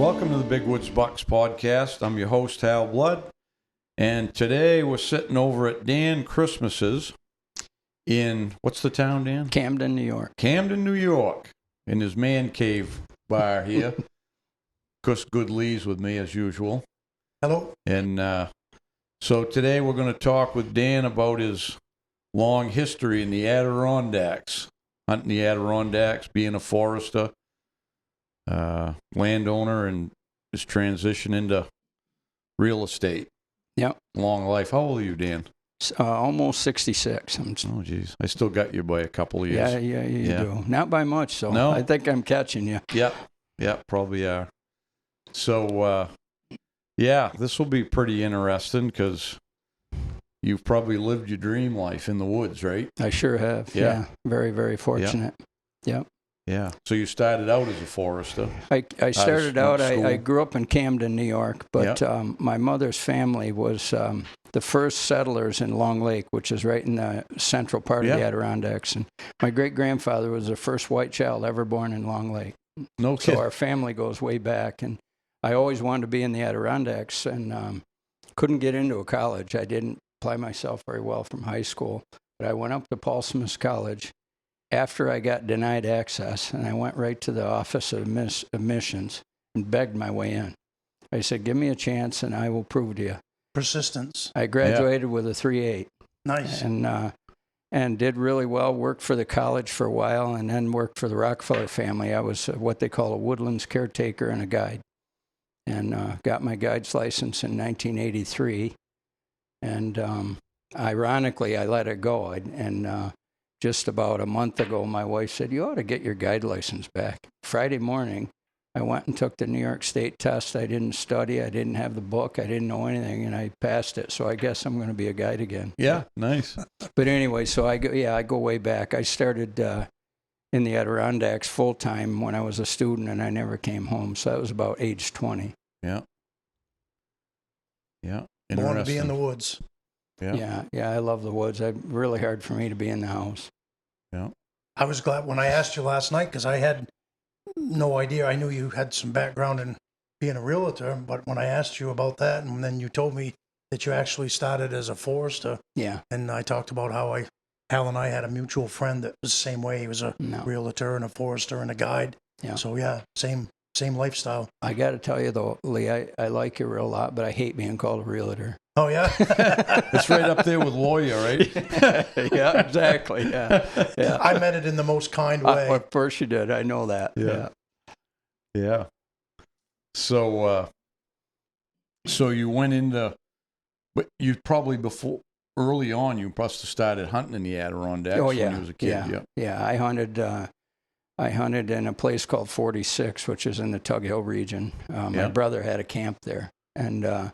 Welcome to the Big Woods Bucks podcast. I'm your host, Hal Blood, and today we're sitting over at Dan Christmas's in, what's the town, Dan? Camden, New York. Camden, New York, in his man cave bar here. Of course, Good Lee's with me as usual. Hello. And so today we're going to talk with Dan about his long history in the Adirondacks, hunting the Adirondacks, being a forester, landowner, and his transition into real estate. Yep. Long life. How old are you, Dan? Almost 66. Oh, geez. I still got you by a couple of years. Yeah, you do. Not by much, so No. I think I'm catching you. Yep, probably are. So, yeah, this will be pretty interesting because you've probably lived your dream life in the woods, right? I sure have. Yeah. Very, very fortunate. Yep. Yeah. So you started out as a forester. I started out, school. I grew up in Camden, New York, but my mother's family was the first settlers in Long Lake, which is right in the central part of the Adirondacks. And my great-grandfather was the first white child ever born in Long Lake. No kidding. So our family goes way back. And I always wanted to be in the Adirondacks and couldn't get into a college. I didn't apply myself very well from high school. But I went up to Paul Smith College after I got denied access, and I went right to the Office of Admissions and begged my way in. I said, give me a chance and I will prove to you. Persistence. I graduated with a 3.8. Nice. And did really well, worked for the college for a while, and then worked for the Rockefeller family. I was what they call a woodlands caretaker and a guide. And got my guide's license in 1983. And ironically, I let it go. Just about a month ago, my wife said, you ought to get your guide license back. Friday morning, I went and took the New York State test. I didn't study. I didn't have the book. I didn't know anything, and I passed it. So I guess I'm going to be a guide again. Yeah, nice. But anyway, so I go way back. I started in the Adirondacks full-time when I was a student, and I never came home. So that was about age 20. Yeah. Yeah. Born to be in the woods. Yeah, I love the woods. It's really hard for me to be in the house. Yeah. I was glad when I asked you last night because I had no idea. I knew you had some background in being a realtor, but when I asked you about that, and then you told me that you actually started as a forester. Yeah. And I talked about how Hal and I had a mutual friend that was the same way. He was a realtor and a forester and a guide. Yeah. So yeah, same lifestyle. I got to tell you though, Lee, I like you real lot, but I hate being called a realtor. Oh yeah. It's right up there with lawyer, right? Yeah, exactly. Yeah. I meant it in the most kind way. Of course you did. I know that. Yeah. So you went into, but you probably early on, you must have started hunting in the Adirondacks when you was a kid. Yeah. I hunted in a place called 46, which is in the Tug Hill region. My brother had a camp there, and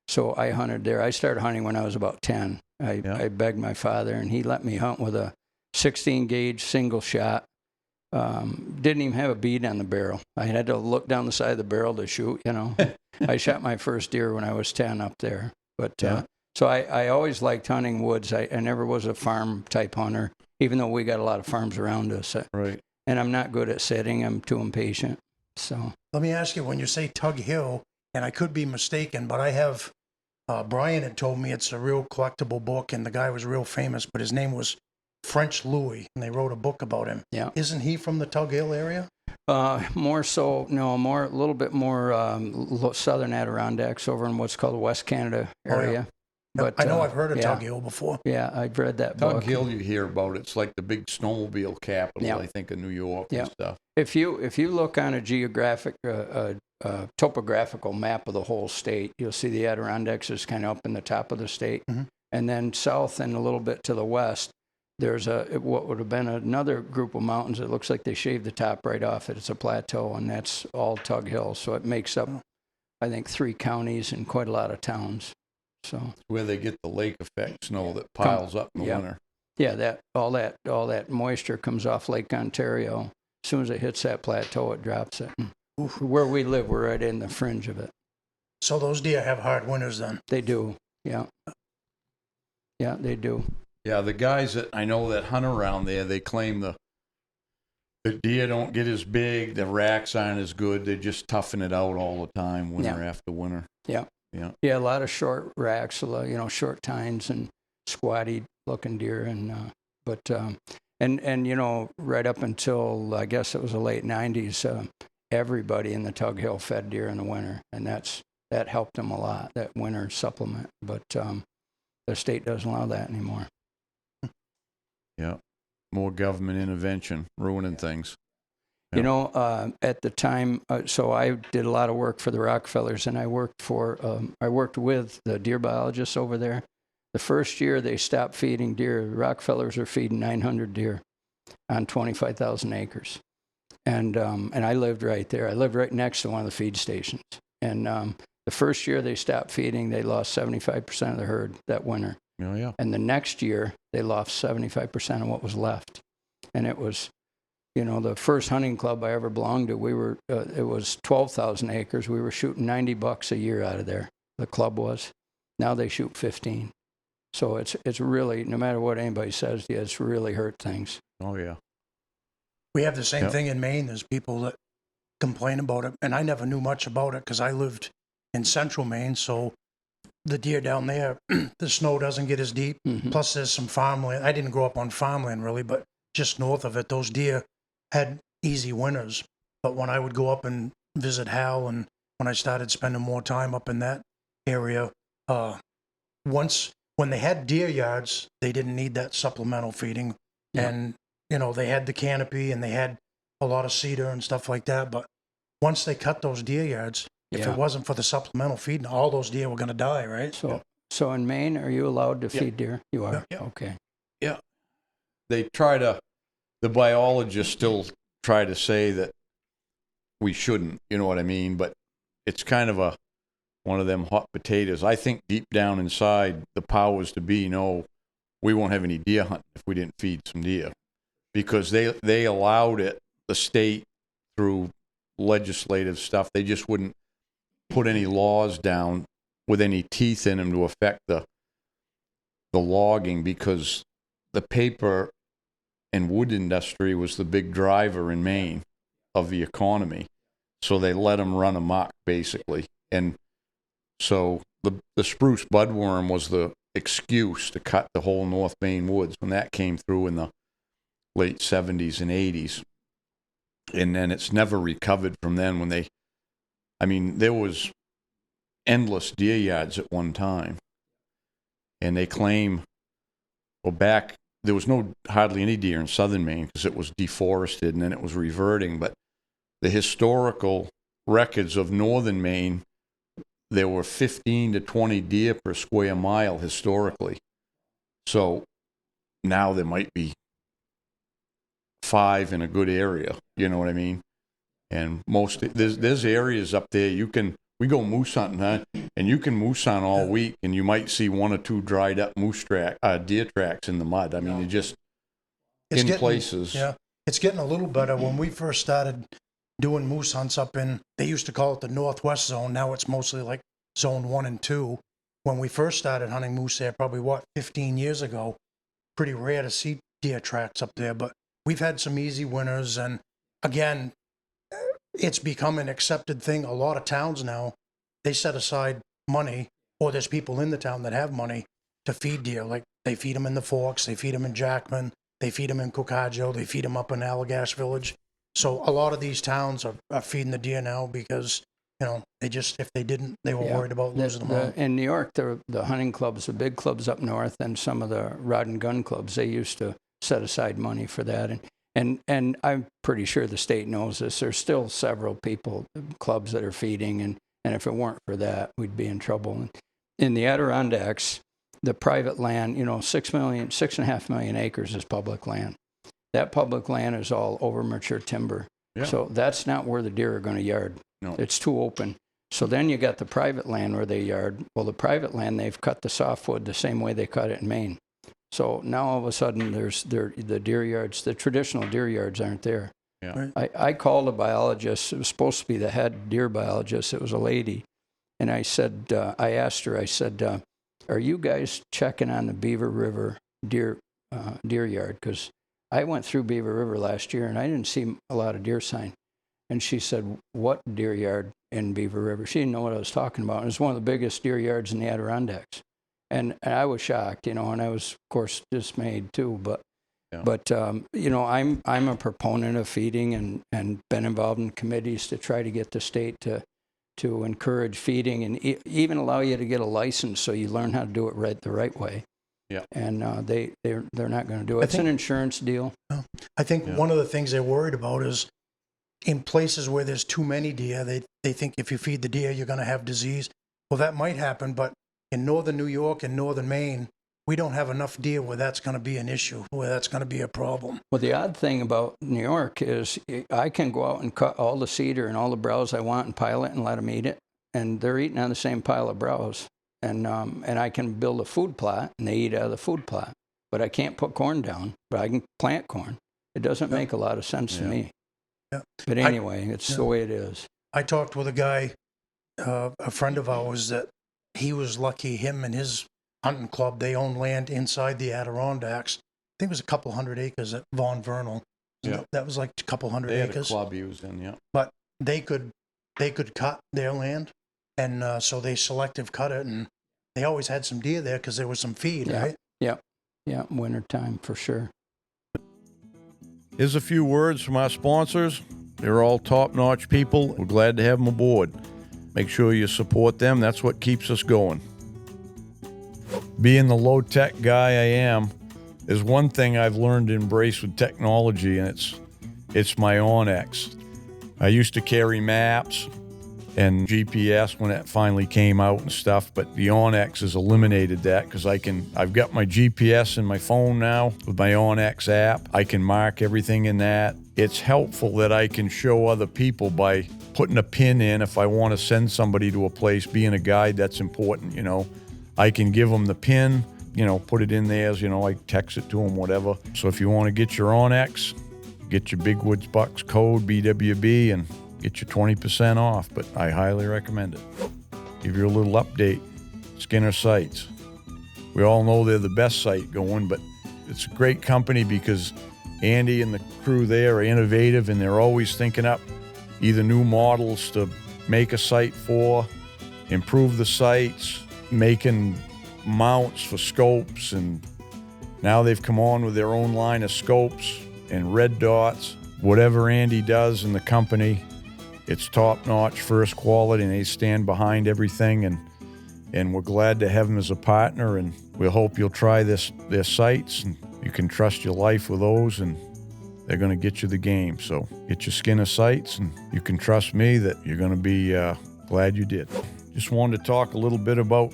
so I hunted there. I started hunting when I was about 10. I begged my father, and he let me hunt with a 16-gauge single shot. Didn't even have a bead on the barrel. I had to look down the side of the barrel to shoot, I shot my first deer when I was 10 up there. But so I always liked hunting woods. I never was a farm-type hunter, even though we got a lot of farms around us. Right. And I'm not good at sitting. I'm too impatient. So let me ask you, when you say Tug Hill, and I could be mistaken, but I have Brian had told me it's a real collectible book, and the guy was real famous, but his name was French Louis, and they wrote a book about him. Yeah. Isn't he from the Tug Hill area? More so, no, a little bit more southern Adirondacks over in what's called the West Canada area. Yeah. But I know I've heard of Tug Hill before. Yeah, I've read that book. Tug Hill, you hear about it's like the big snowmobile capital, I think, of New York and stuff. If you look on a geographic, topographical map of the whole state, you'll see the Adirondacks is kind of up in the top of the state, and then south and a little bit to the west, there's what would have been another group of mountains. It looks like they shaved the top right off it. It's a plateau, and that's all Tug Hill. So it makes up, I think, 3 counties and quite a lot of towns. So where they get the lake effect snow that piles up in the winter. Yeah, all that moisture comes off Lake Ontario. As soon as it hits that plateau, it drops it. Where we live, we're right in the fringe of it. So those deer have hard winters then? They do, yeah. Yeah, they do. Yeah, the guys that I know that hunt around there, they claim The deer don't get as big. The racks aren't as good. They just toughen it out all the time, winter after winter. Yeah. Yeah. Yeah, a lot of short racks, short tines and squatty looking deer, and right up until I guess it was the late '90s, everybody in the Tug Hill fed deer in the winter, and that helped them a lot, that winter supplement. But the state doesn't allow that anymore. Yeah. More government intervention, ruining things. Yeah. At the time, so I did a lot of work for the Rockefellers, and I worked with the deer biologists over there. The first year they stopped feeding deer, the Rockefellers were feeding 900 deer on 25,000 acres. And I lived right there. I lived right next to one of the feed stations. And the first year they stopped feeding, they lost 75% of the herd that winter. Oh, yeah. And the next year, they lost 75% of what was left. And it was, the first hunting club I ever belonged to, it was 12,000 acres. We were shooting $90 a year out of there. The club was. Now they shoot 15. So it's really, no matter what anybody says, it's really hurt things. Oh, yeah. We have the same thing in Maine. There's people that complain about it. And I never knew much about it because I lived in central Maine. So the deer down there, the snow doesn't get as deep. Mm-hmm. Plus, there's some farmland. I didn't grow up on farmland really, but just north of it, those deer had easy winters. But when I would go up and visit Hal, and when I started spending more time up in that area, when they had deer yards, they didn't need that supplemental feeding. Yeah. And, they had the canopy and they had a lot of cedar and stuff like that. But once they cut those deer yards, if it wasn't for the supplemental feeding, all those deer were going to die, right? So in Maine, are you allowed to feed deer? You are? Yeah. Okay. Yeah. The biologists still try to say that we shouldn't, you know what I mean? But it's kind of one of them hot potatoes. I think deep down inside, the powers to be know we won't have any deer hunting if we didn't feed some deer. Because they allowed it, the state, through legislative stuff. They just wouldn't put any laws down with any teeth in them to affect the logging, because the paper and wood industry was the big driver in Maine of the economy. So they let them run amok, basically. And so the spruce budworm was the excuse to cut the whole North Maine woods when that came through in the late 70s and 80s. And then it's never recovered from then there was endless deer yards at one time. And they claim, there was hardly any deer in southern Maine because it was deforested and then it was reverting. But the historical records of northern Maine, there were 15 to 20 deer per square mile historically. So now there might be 5 in a good area, you know what I mean? And there's areas up there we go moose hunting, huh? And you can moose hunt all week, and you might see 1 or 2 dried up deer tracks in the mud. I mean, places. Yeah, it's getting a little better. When we first started doing moose hunts they used to call it the Northwest Zone. Now it's mostly like Zone 1 and 2. When we first started hunting moose there, probably 15 years ago, pretty rare to see deer tracks up there, but we've had some easy winters, and again, it's become an accepted thing. A lot of towns now, they set aside money, or there's people in the town that have money to feed deer. Like they feed them in the Forks, they feed them in Jackman, they feed them in Cocaggio, they feed them up in Allagash Village. So a lot of these towns are feeding the deer now because, if they didn't, they were worried about losing them all. In New York, the hunting clubs, the big clubs up north, and some of the rod and gun clubs, they used to set aside money for that. And I'm pretty sure the state knows this. There's still several clubs that are feeding, and if it weren't for that, we'd be in trouble. In the Adirondacks, the private land, 6.5 million acres is public land. That public land is all over mature timber. Yeah. So that's not where the deer are going to yard. No. It's too open. So then you got the private land where they yard. Well, the private land, they've cut the softwood the same way they cut it in Maine. So now all of a sudden the deer yards, the traditional deer yards aren't there. Yeah. I called a biologist. It was supposed to be the head deer biologist. It was a lady. And I asked her, are you guys checking on the Beaver River deer yard? Because I went through Beaver River last year, and I didn't see a lot of deer sign. And she said, what deer yard in Beaver River? She didn't know what I was talking about. It was one of the biggest deer yards in the Adirondacks. And I was shocked, and I was, of course, dismayed too. But, I'm a proponent of feeding and been involved in committees to try to get the state to encourage feeding and even allow you to get a license so you learn how to do it the right way. Yeah. And they're not going to do it. It's an insurance deal. I think one of the things they're worried about is in places where there's too many deer, they think if you feed the deer, you're going to have disease. Well, that might happen, but in northern New York and northern Maine, we don't have enough deer where that's going to be an issue, where that's going to be a problem. Well, the odd thing about New York is I can go out and cut all the cedar and all the browse I want and pile it and let them eat it, and they're eating on the same pile of browse. And I can build a food plot, and they eat out of the food plot. But I can't put corn down, but I can plant corn. It doesn't make a lot of sense to me. Yeah. But anyway, it's the way it is. I talked with a guy, a friend of ours, that he was lucky, him and his hunting club, they own land inside the Adirondacks. I think it was a couple hundred acres at Von Vernal. Yeah. That was like a couple hundred They acres. had a club he was in, yeah. But they could cut their land, and so they selective cut it, and they always had some deer there because there was some feed, right? Yeah, wintertime for sure. Here's a few words from our sponsors. They're all top-notch people. We're glad to have them aboard. Make sure you support them. That's what keeps us going. Being the low-tech guy I am, there's one thing I've learned to embrace with technology, and it's my OnX. I used to carry maps and GPS when it finally came out and stuff, but the OnX has eliminated that because I've got my GPS in my phone now with my OnX app. I can mark everything in that. It's helpful that I can show other people by putting a pin in if I want to send somebody to a place. Being a guide, that's important, I can give them the pin, put it in there as, I text it to them, whatever. So if you want to get your OnX, get your Big Woods Bucks code, BWB, and get you 20% off, but I highly recommend it. Give you a little update. Skinner Sights. We all know they're the best site going, but it's a great company because Andy and the crew there are innovative and they're always thinking up either new models to make a site for, improve the sites, making mounts for scopes, and now they've come on with their own line of scopes and red dots. Whatever Andy does in the company, it's top-notch, first quality, and they stand behind everything, and we're glad to have them as a partner, and we hope you'll try their sites, and you can trust your life with those, and they're going to get you the game. So get your Skinner Sights, and you can trust me that you're going to be glad you did. Just wanted to talk a little bit about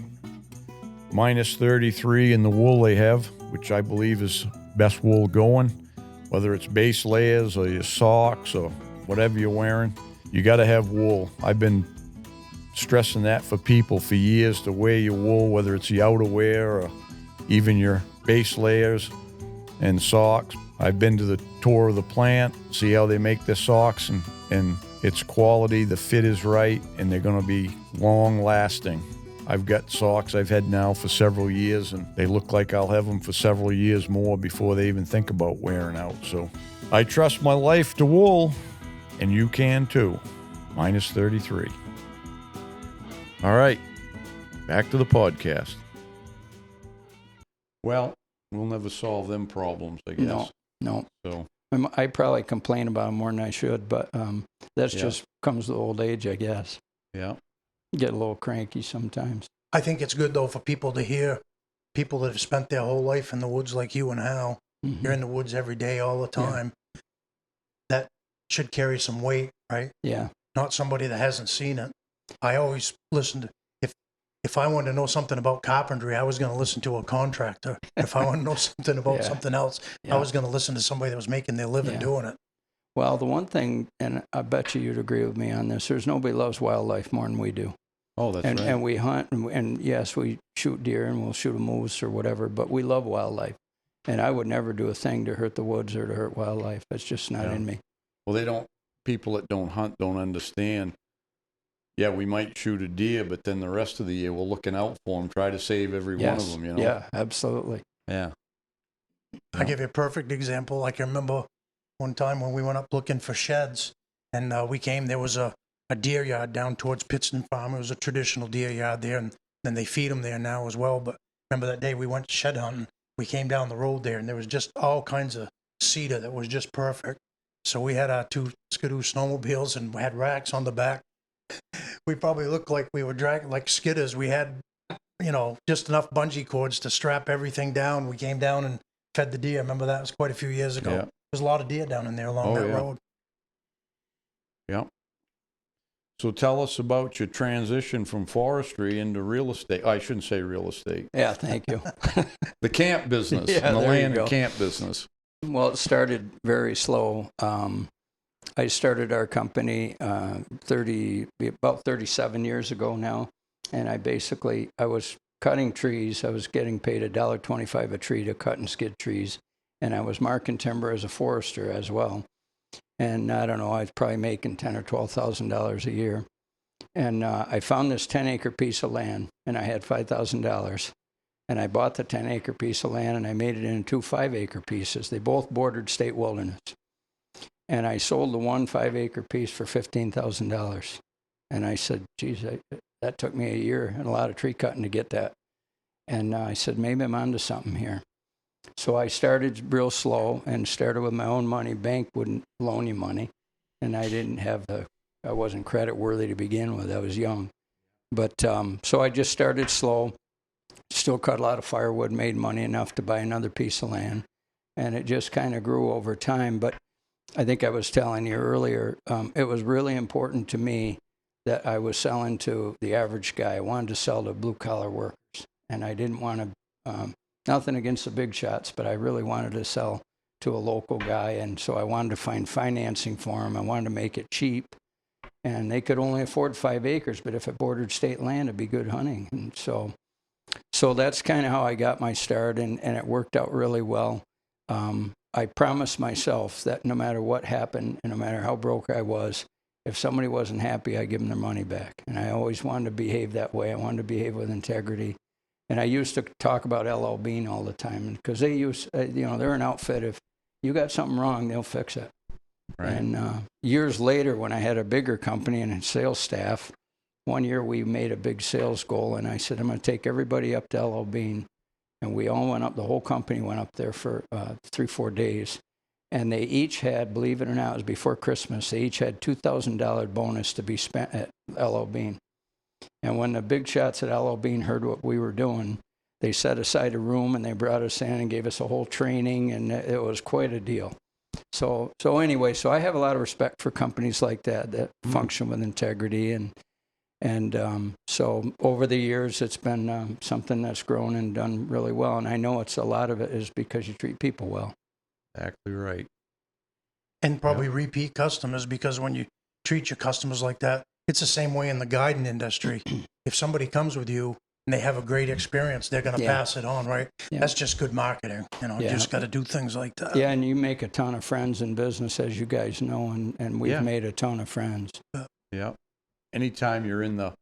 minus 33 in the wool they have, which I believe is best wool going, whether it's base layers or your socks or whatever you're wearing. You got to have wool. I've been stressing that for people for years, to wear your wool, whether it's the outerwear or even your base layers and socks. I've been to the tour of the plant, see how they make their socks, and it's quality, the fit is right, and they're going to be long lasting. I've got socks I've had now for several years, and they look like I'll have them for several years more before they even think about wearing out. So I trust my life to wool, and you can too. Minus 33. All right, back to the podcast. Well, we'll never solve them problems, I guess. No. So I probably complain about them more than I should, but that's just comes with old age, I guess. Yeah. Get a little cranky sometimes. I think it's good, though, for people to hear people that have spent their whole life in the woods like you and Hal. Mm-hmm. You're in the woods every day, all the time. Yeah. That should carry some weight, right? Yeah. Not somebody that hasn't seen it. I always listen to, if I wanted to know something about carpentry, I was going to listen to a contractor. If I want to know something about something else, I was going to listen to somebody that was making their living doing it. Well, the one thing, and I bet you'd agree with me on this, there's nobody loves wildlife more than we do. Oh, that's right. And we hunt, and yes, we shoot deer and we'll shoot a moose or whatever, but we love wildlife. And I would never do a thing to hurt the woods or to hurt wildlife. It's just not in me. Well, people that don't hunt don't understand. Yeah, we might shoot a deer, but then the rest of the year we're looking out for them, try to save every one of them, Yeah, absolutely. Yeah. I'll give you a perfect example. I can remember one time when we went up looking for sheds, and there was a deer yard down towards Pittston Farm. It was a traditional deer yard there, and then they feed them there now as well. But remember that day we went shed hunting, we came down the road there, and there was just all kinds of cedar that was just perfect. So we had our 2 Skidoo snowmobiles, and we had racks on the back. We probably looked like we were dragging like skidders. We had, just enough bungee cords to strap everything down. We came down and fed the deer. Remember that was quite a few years ago. Yeah. There's a lot of deer down in there along that road. Yeah. So tell us about your transition from forestry into real estate. I shouldn't say real estate. Yeah, thank you. The camp business, Yeah, and the there you land go. and camp business. Well, it started very slow. I started our company about 37 years ago now, and I was cutting trees. I was getting paid $1.25 a tree to cut and skid trees, and I was marking timber as a forester as well. And I don't know, I was probably making $10,000 or $12,000 a year. And I found this 10-acre piece of land, and I had $5,000. And I bought the 10-acre piece of land, and I made it into 2 5-acre pieces. They both bordered state wilderness. And I sold the one 5-acre piece for $15,000. And I said, geez, that took me a year and a lot of tree cutting to get that. And I said, maybe I'm onto something here. So I started real slow and started with my own money. Bank wouldn't loan you money. And I wasn't credit worthy to begin with. I was young. But so I just started slow, still cut a lot of firewood, made money enough to buy another piece of land. And it just kind of grew over time. But I think I was telling you earlier, it was really important to me that I was selling to the average guy. I wanted to sell to blue-collar workers. And I didn't want to, nothing against the big shots, but I really wanted to sell to a local guy. And so I wanted to find financing for him. I wanted to make it cheap. And they could only afford 5 acres, but if it bordered state land, it'd be good hunting. And so that's kind of how I got my start, and it worked out really well. I promised myself that no matter what happened, and no matter how broke I was, if somebody wasn't happy, I'd give them their money back. And I always wanted to behave that way. I wanted to behave with integrity. And I used to talk about LL Bean all the time, because they use, they're an outfit. If you got something wrong, they'll fix it. Right. And years later, when I had a bigger company and a sales staff, one year we made a big sales goal, and I said, I'm going to take everybody up to LL Bean. And we all went up, the whole company went up there for 3-4 days. And they each had, believe it or not, it was before Christmas, they each had $2,000 bonus to be spent at LL Bean. And when the big shots at LL Bean heard what we were doing, they set aside a room and they brought us in and gave us a whole training, and it was quite a deal. So anyway, so I have a lot of respect for companies like that function with integrity, and so over the years it's been something that's grown and done really well, and I know a lot of it is because you treat people well. Exactly right. And probably repeat customers, because when you treat your customers like that, it's the same way in the guiding industry. If somebody comes with you and they have a great experience, they're going to pass it on, right? Yeah. That's just good marketing. You just got to do things like that. Yeah, and you make a ton of friends in business, as you guys know, and we've made a ton of friends. Yeah. Anytime you're in the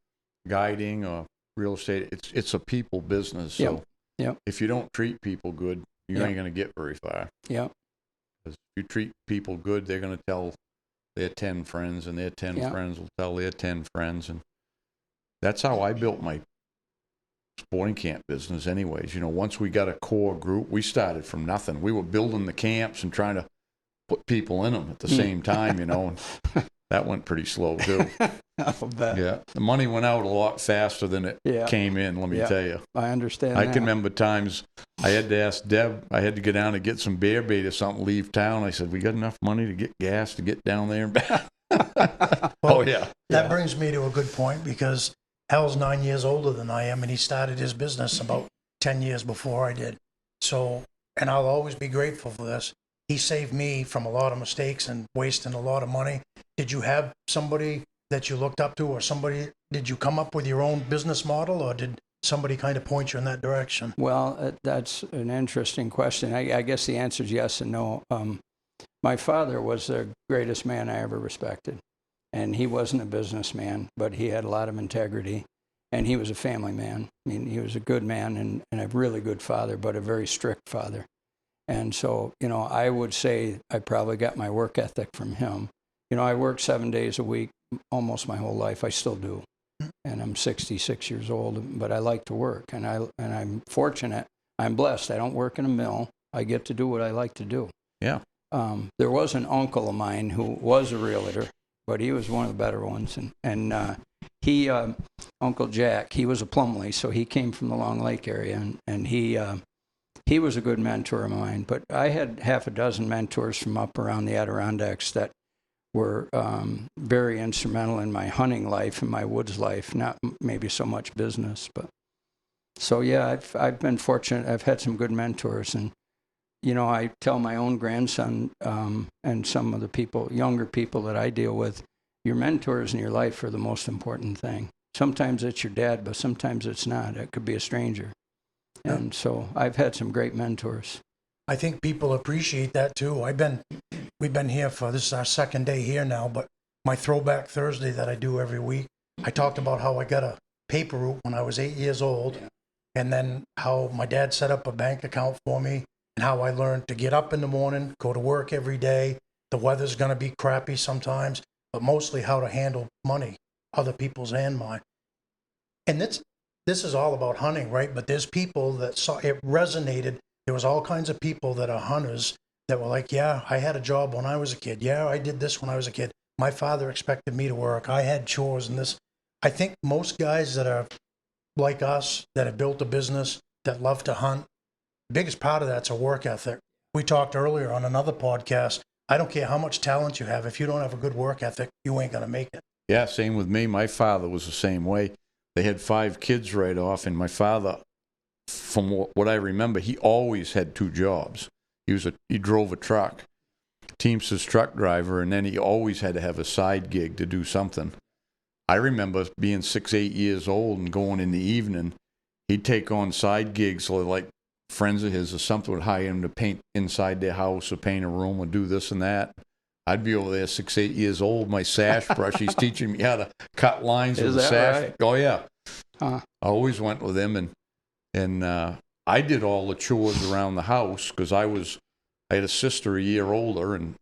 guiding or real estate, it's a people business. So if you don't treat people good, you ain't going to get very far. Yeah. Because if you treat people good, they're going to tell their 10 friends, and their 10 friends will tell their 10 friends. And that's how I built my sporting camp business anyways. Once we got a core group, we started from nothing. We were building the camps and trying to put people in them at the same time, and that went pretty slow too. I'll bet. Yeah. The money went out a lot faster than it came in, let me tell you. I understand I can remember times I had to ask Deb, I had to go down and get some bear bait or something, leave town. I said, we got enough money to get gas to get down there and back? That brings me to a good point, because Hal's 9 years older than I am, and he started his business about 10 years before I did. So, and I'll always be grateful for this. He saved me from a lot of mistakes and wasting a lot of money. Did you have somebody that you looked up to, or did you come up with your own business model, or did somebody kind of point you in that direction? Well, that's an interesting question. I guess the answer is yes and no. My father was the greatest man I ever respected. And he wasn't a businessman, but he had a lot of integrity. And he was a family man. I mean, he was a good man and a really good father, but a very strict father. And so, I would say I probably got my work ethic from him. I work 7 days a week almost my whole life. I still do. And I'm 66 years old, but I like to work. And I'm fortunate. I'm blessed. I don't work in a mill. I get to do what I like to do. Yeah. There was an uncle of mine who was a realtor, but he was one of the better ones. And he, Uncle Jack, he was a Plumley, so he came from the Long Lake area. And he was a good mentor of mine. But I had half a dozen mentors from up around the Adirondacks that were very instrumental in my hunting life and my woods life, not maybe so much business. But so, yeah, I've been fortunate. I've had some good mentors. And, I tell my own grandson and some of the younger people that I deal with, your mentors in your life are the most important thing. Sometimes it's your dad, but sometimes it's not. It could be a stranger. Yeah. And so I've had some great mentors. I think people appreciate that too. We've been here this is our second day here now, but my Throwback Thursday that I do every week, I talked about how I got a paper route when I was 8 years old, and then how my dad set up a bank account for me, and how I learned to get up in the morning, go to work every day. The weather's going to be crappy sometimes, but mostly how to handle money, other people's and mine. And this is all about hunting, right? But there's people that saw it resonated. There was all kinds of people that are hunters that were like, yeah, I had a job when I was a kid. Yeah, I did this when I was a kid. My father expected me to work. I had chores and this. I think most guys that are like us, that have built a business, that love to hunt, the biggest part of that's a work ethic. We talked earlier on another podcast. I don't care how much talent you have. If you don't have a good work ethic, you ain't going to make it. Yeah, same with me. My father was the same way. They had 5 kids right off, and my father, from what I remember, he always had 2 jobs. He drove a truck, Teamsters truck driver, and then he always had to have a side gig to do something. I remember being 6, 8 years old and going in the evening. He'd take on side gigs, so like friends of his or something would hire him to paint inside their house or paint a room or do this and that. I'd be over there 6, 8 years old, my sash brush. He's teaching me how to cut lines with the sash. Right? Oh, yeah. I always went with him, and I did all the chores around the house because I had a sister a year older, and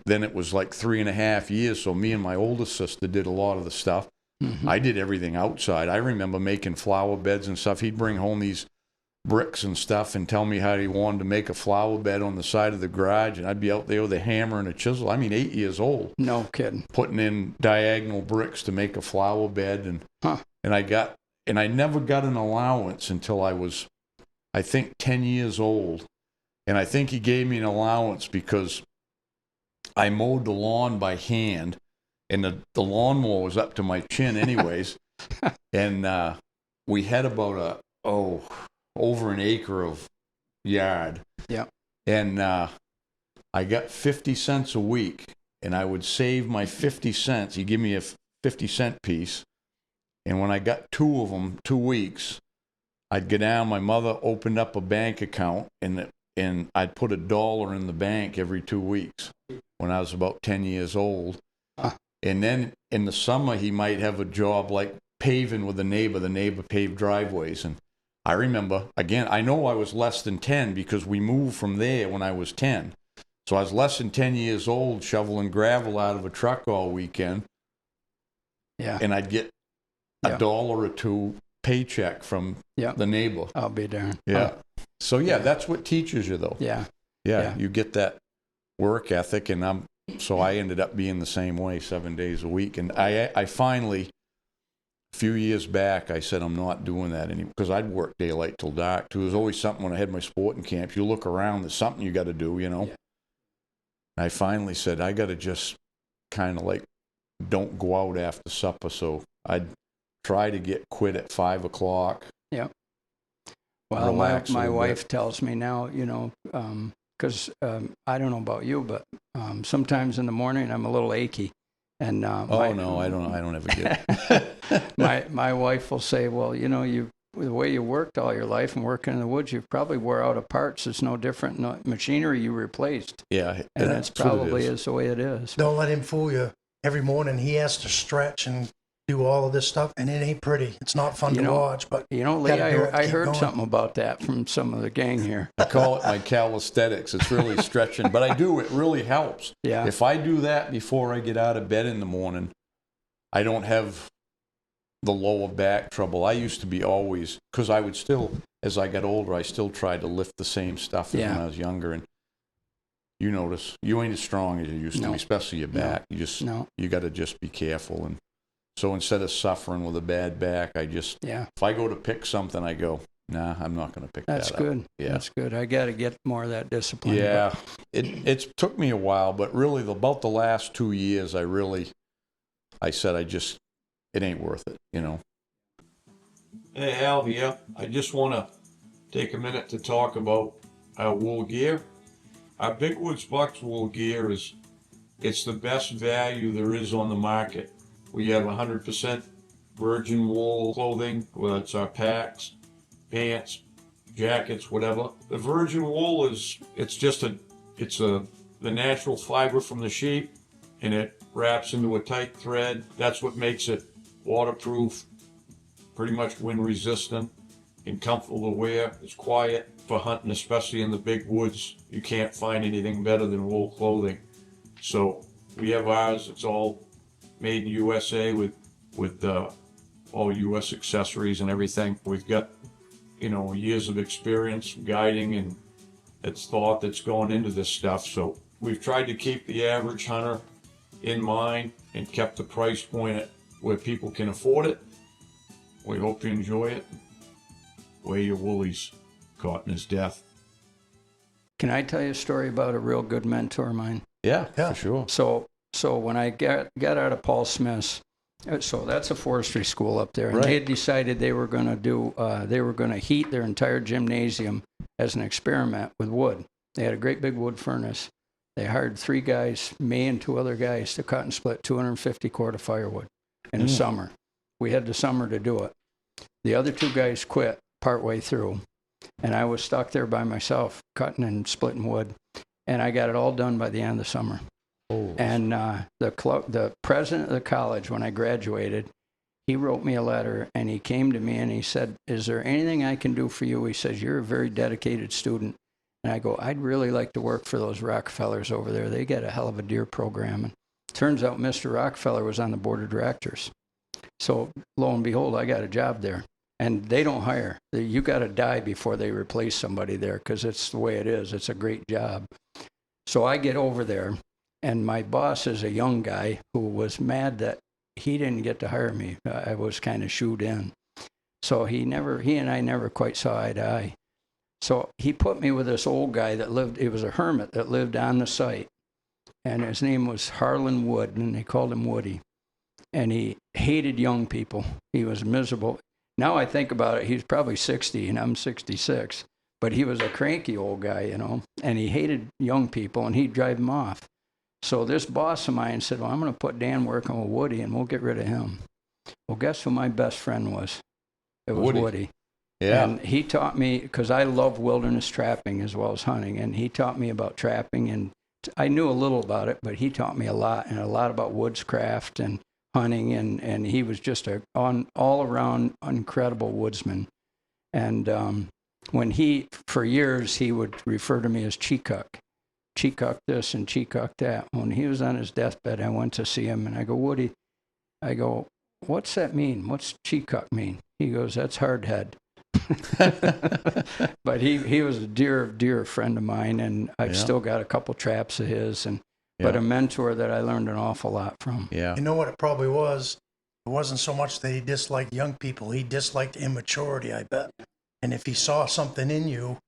then it was like 3.5 years, so me and my older sister did a lot of the stuff. Mm-hmm. I did everything outside. I remember making flower beds and stuff. He'd bring home these bricks and stuff and tell me how he wanted to make a flower bed on the side of the garage, and I'd be out there with a hammer and a chisel. I mean, 8 years old. No kidding. Putting in diagonal bricks to make a flower bed, and I never got an allowance until I was, I think, 10 years old. And I think he gave me an allowance because I mowed the lawn by hand, and the lawnmower was up to my chin anyways. And we had about over an acre of yard. Yeah. And I got 50 cents a week, and I would save my 50 cents. He'd give me a 50-cent piece. And when I got 2 of them, 2 weeks, I'd go down. My mother opened up a bank account, and I'd put $1 in the bank every 2 weeks when I was about 10 years old. And then in the summer, he might have a job like paving with the neighbor paved driveways. And I remember, again, I know I was less than 10 because we moved from there when I was 10. So I was less than 10 years old shoveling gravel out of a truck all weekend. Yeah. And I'd get $1 or $2 paycheck from the neighbor. I'll be darned. Yeah. So that's what teaches you, though. Yeah. You get that work ethic, and so I ended up being the same way 7 days a week. And I finally, a few years back, I said I'm not doing that anymore because I'd work daylight till dark. There was always something when I had my sporting camps. You look around, there's something you got to do, you know. Yeah. I finally said I got to just kind of like don't go out after supper. So I'd try to get quit at 5 o'clock. Yeah. Well, my wife tells me now, because I don't know about you, but sometimes in the morning I'm a little achy. And I don't ever get it. my wife will say, well, the way you worked all your life and working in the woods, you probably wore out of parts. It's no different than machinery you replaced. Yeah. And that's probably is the way it is. Don't let him fool you. Every morning he has to stretch and do all of this stuff, and it ain't pretty. It's not fun to watch, but You know, Lee, gotta do it to I keep heard going. something about that from some of the gang here. I call it my calisthenics. It's really stretching, but I do. It really helps. Yeah. If I do that before I get out of bed in the morning, I don't have the lower back trouble. I used to be always, because I would still, as I got older, I still tried to lift the same stuff as when I was younger. And you notice you ain't as strong as you used to be, especially your back. You got to just be careful. And so instead of suffering with a bad back, if I go to pick something, I go, nah, I'm not going to pick that up. That's good. Yeah. That's good. I got to get more of that discipline. Yeah. It took me a while, but really about the last 2 years, I said, it ain't worth it, you know. Hey, Hal here. I just want to take a minute to talk about our wool gear. Our Big Woods Bucks wool gear it's the best value there is on the market. We have 100% virgin wool clothing, whether it's our packs, pants, jackets, whatever. The virgin wool it's the natural fiber from the sheep, and it wraps into a tight thread. That's what makes it waterproof, pretty much wind resistant, and comfortable to wear. It's quiet for hunting, especially in the big woods. You can't find anything better than wool clothing. So we have ours. It's all made in USA with all US accessories and everything. We've got, years of experience guiding and it's thought that's going into this stuff. So we've tried to keep the average hunter in mind and kept the price point at where people can afford it. We hope you enjoy it. Wear your woolies, caught in his death. Can I tell you a story about a real good mentor of mine? Yeah, for sure. So when I got out of Paul Smith's, so that's a forestry school up there, and they had decided they were going to heat their entire gymnasium as an experiment with wood. They had a great big wood furnace. They hired 3 guys, me and 2 other guys, to cut and split 250 cord of firewood in the summer. We had the summer to do it. The other 2 guys quit partway through, and I was stuck there by myself cutting and splitting wood, and I got it all done by the end of the summer. Oh. And the president of the college, when I graduated, he wrote me a letter, and he came to me and he said, "Is there anything I can do for you?" He says, "You're a very dedicated student." And I go, "I'd really like to work for those Rockefellers over there. They got a hell of a deer program." And turns out Mr. Rockefeller was on the board of directors. So lo and behold, I got a job there. And they don't hire. You got to die before they replace somebody there, because it's the way it is. It's a great job. So I get over there, and my boss is a young guy who was mad that he didn't get to hire me. I was kind of shooed in. So he and I never quite saw eye to eye. So he put me with this old guy he was a hermit that lived on the site. And his name was Harlan Wood, and they called him Woody. And he hated young people. He was miserable. Now I think about it, he's probably 60 and I'm 66. But he was a cranky old guy, and he hated young people, and he'd drive them off. So this boss of mine said, "Well, I'm going to put Dan working with Woody, and we'll get rid of him." Well, guess who my best friend was? It was Woody. Yeah. And he taught me, because I love wilderness trapping as well as hunting, and he taught me about trapping, and I knew a little about it, but he taught me a lot, and a lot about woodscraft and hunting, and he was just all-around incredible woodsman. And for years, he would refer to me as Cheekuck this and Cheekuck that. When he was on his deathbed, I went to see him, and I go, "Woody," "what's that mean? What's Cheekuck mean?" He goes, "That's hard head." But he was a dear friend of mine, and I've still got a couple traps of his, but a mentor that I learned an awful lot from. Yeah. You know what it probably was? It wasn't so much that he disliked young people. He disliked immaturity, I bet. And if he saw something in you,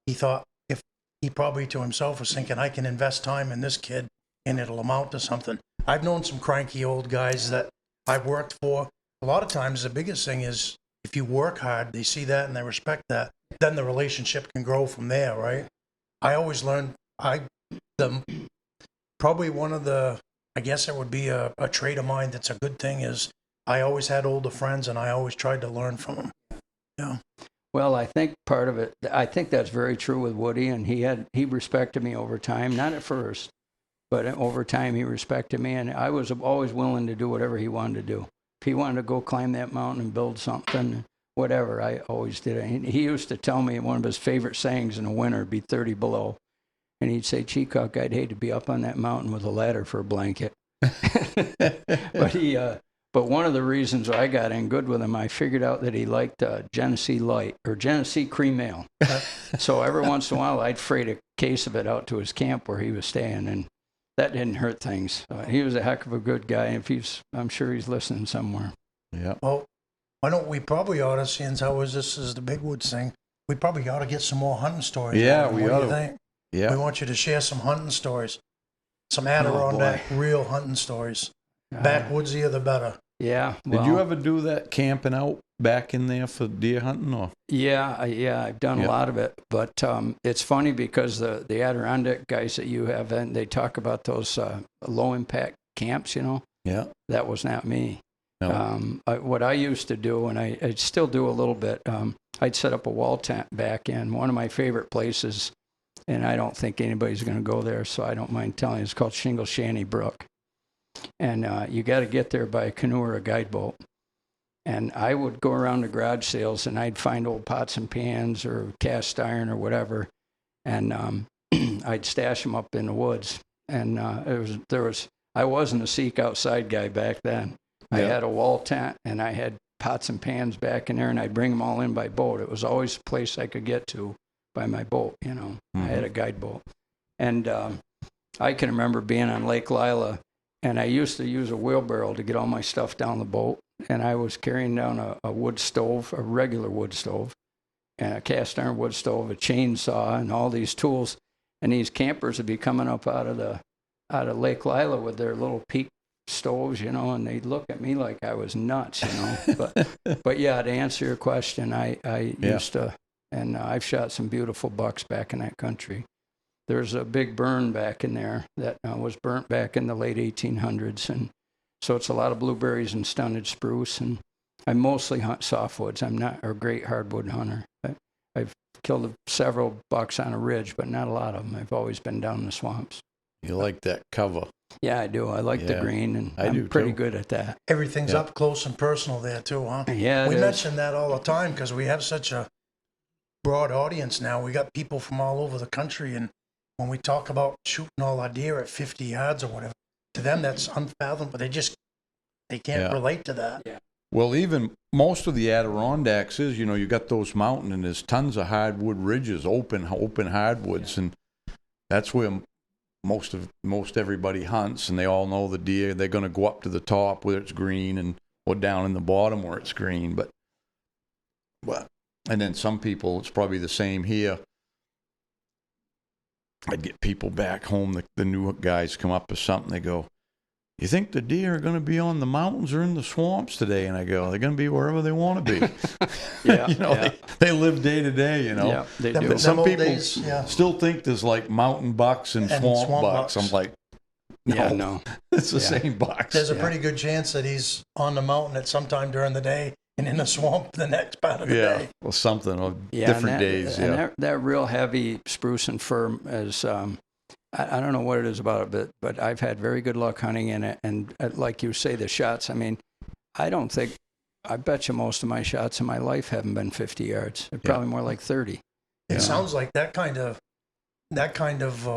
he thought, if he probably to himself was thinking, I can invest time in this kid and it'll amount to something. I've known some cranky old guys that I've worked for. A lot of times the biggest thing is if you work hard, they see that and they respect that, then the relationship can grow from there, right? I always learned, probably one of the, I guess it would be a trait of mine that's a good thing, is I always had older friends and I always tried to learn from them. Yeah. Well, I think part of it, I think that's very true with Woody, and he respected me over time, not at first, but over time he respected me, and I was always willing to do whatever he wanted to do. he wanted to go climb that mountain and build something, whatever, I always did it. He used to tell me one of his favorite sayings in the winter would be 30 below. And he'd say, Cheacock, I'd hate to be up on that mountain with a ladder for a blanket. But one of the reasons I got in good with him, I figured out that he liked Genesee Light or Genesee Cream Ale. So every once in a while, I'd freight a case of it out to his camp where he was staying, and that didn't hurt things. He was a heck of a good guy. I'm sure he's listening somewhere. Yeah. Well, why don't we probably ought to, since this is the Big Woods thing, we probably ought to get some more hunting stories. Yeah, What we do ought you to. think? Yeah. We want you to share some hunting stories, some Adirondack real hunting stories. Backwoodsy, the better. Yeah. Well, Did you ever do that camping out back in there for deer hunting? Or Yeah, I've done a lot of it. But it's funny because the Adirondack guys that you have, and they talk about those low impact camps, Yeah. That was not me. No. What I used to do, and I still do a little bit, I'd set up a wall tent back in one of my favorite places, and I don't think anybody's going to go there, so I don't mind telling you. It's called Shingle Shanty Brook. And you got to get there by a canoe or a guide boat. And I would go around the garage sales, and I'd find old pots and pans or cast iron or whatever, and I'd stash them up in the woods. And I wasn't a seek outside guy back then. I had a wall tent, and I had pots and pans back in there, and I'd bring them all in by boat. It was always a place I could get to by my boat, I had a guide boat. And I can remember being on Lake Lila, and I used to use a wheelbarrow to get all my stuff down the boat. And I was carrying down a wood stove, a regular wood stove, and a cast iron wood stove, a chainsaw, and all these tools. And these campers would be coming up out of Lake Lila with their little peak stoves, and they'd look at me like I was nuts, But yeah, to answer your question, I used to, and I've shot some beautiful bucks back in that country. There's a big burn back in there that was burnt back in the late 1800s, and so it's a lot of blueberries and stunted spruce. And I mostly hunt softwoods. I'm not a great hardwood hunter. I've killed several bucks on a ridge, but not a lot of them. I've always been down in the swamps. You like that cover? Yeah, I do. I like the green, and I'm pretty good at that. Everything's up close and personal there too, huh? Yeah, we mention that all the time because we have such a broad audience now. We got people from all over the country, and when we talk about shooting all our deer at 50 yards or whatever, to them that's unfathomable. They can't relate to that. Yeah. Well, even most of the Adirondacks is, you got those mountains, and there's tons of hardwood ridges, open hardwoods, and that's where most everybody hunts, and they all know the deer. They're going to go up to the top where it's green, or down in the bottom where it's green. But and then some people, it's probably the same here. I'd get people back home, the new guys come up with something, they go, you think the deer are going to be on the mountains or in the swamps today? And I go, they're going to be wherever they want to be. They live day to day, Yeah, they do. But some people still think there's like mountain bucks and swamp bucks. I'm like, no. It's the same bucks. There's a pretty good chance that he's on the mountain at some time during the day and in the swamp the next part of the day. Well, something on different days. And that real heavy spruce and fir is, I don't know what it is about it, but I've had very good luck hunting in it. And like you say, the shots, I bet you most of my shots in my life haven't been 50 yards. They're probably more like 30. It sounds like that kind of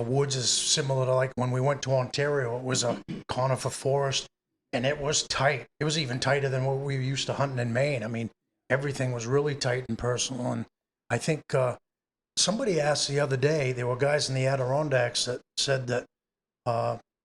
woods is similar to like when we went to Ontario. It was a conifer forest, and it was tight. It was even tighter than what we used to hunting in Maine. Everything was really tight and personal. And I think somebody asked the other day, there were guys in the Adirondacks that said that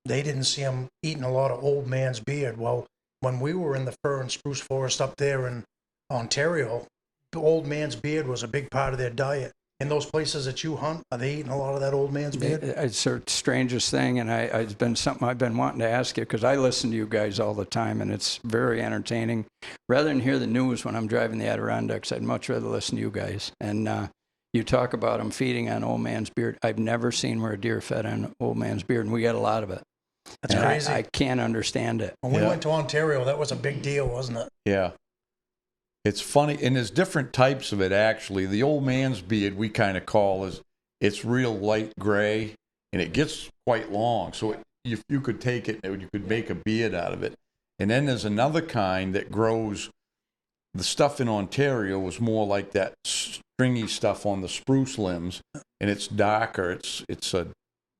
they didn't see them eating a lot of old man's beard. Well, when we were in the fir and spruce forest up there in Ontario, the old man's beard was a big part of their diet. In those places that you hunt, are they eating a lot of that old man's beard? It's the strangest thing, and it's been something I've been wanting to ask you because I listen to you guys all the time, and it's very entertaining. Rather than hear the news when I'm driving the Adirondacks, I'd much rather listen to you guys. And you talk about them feeding on old man's beard. I've never seen where a deer fed on old man's beard, and we got a lot of it. That's crazy. I can't understand it. When we went to Ontario, that was a big deal, wasn't it? Yeah. It's funny, and there's different types of it, actually. The old man's beard, we kind of call it's real light gray, and it gets quite long. So if you could take it, you could make a beard out of it. And then there's another kind that grows. The stuff in Ontario was more like that stringy stuff on the spruce limbs, and it's darker. It's a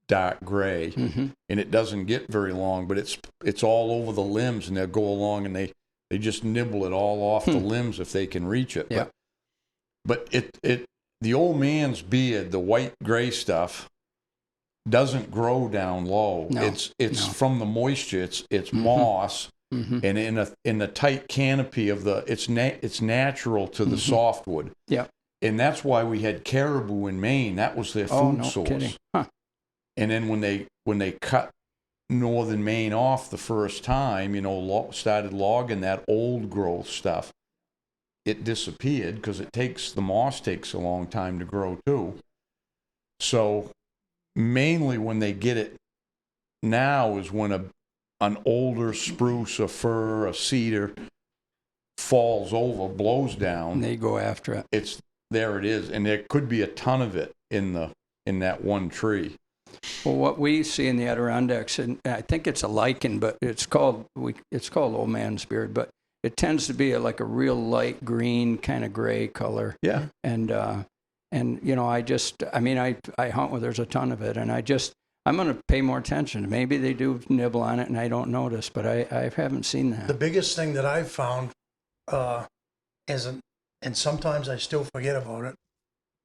dark gray, and it doesn't get very long, but it's all over the limbs, and they'll go along and they just nibble it all off the limbs if they can reach it. Yeah. But the old man's beard, the white gray stuff, doesn't grow down low. No, It's from the moisture. It's moss. And in the tight canopy of it's natural to the softwood. Yeah. And that's why we had caribou in Maine. That was their food source. Kidding. Huh. And then when they cut northern Maine off the first time, started logging that old growth stuff, it disappeared because the moss takes a long time to grow too. So mainly when they get it now is when an older spruce, a fir, a cedar falls over, blows down. And they go after it. There it is, and there could be a ton of it in that one tree. Well, what we see in the Adirondacks, and I think it's a lichen, but it's called old man's beard, but it tends to be like a real light green, kind of gray color. Yeah. And I hunt where there's a ton of it, and I'm going to pay more attention. Maybe they do nibble on it and I don't notice, but I haven't seen that. The biggest thing that I've found and sometimes I still forget about it,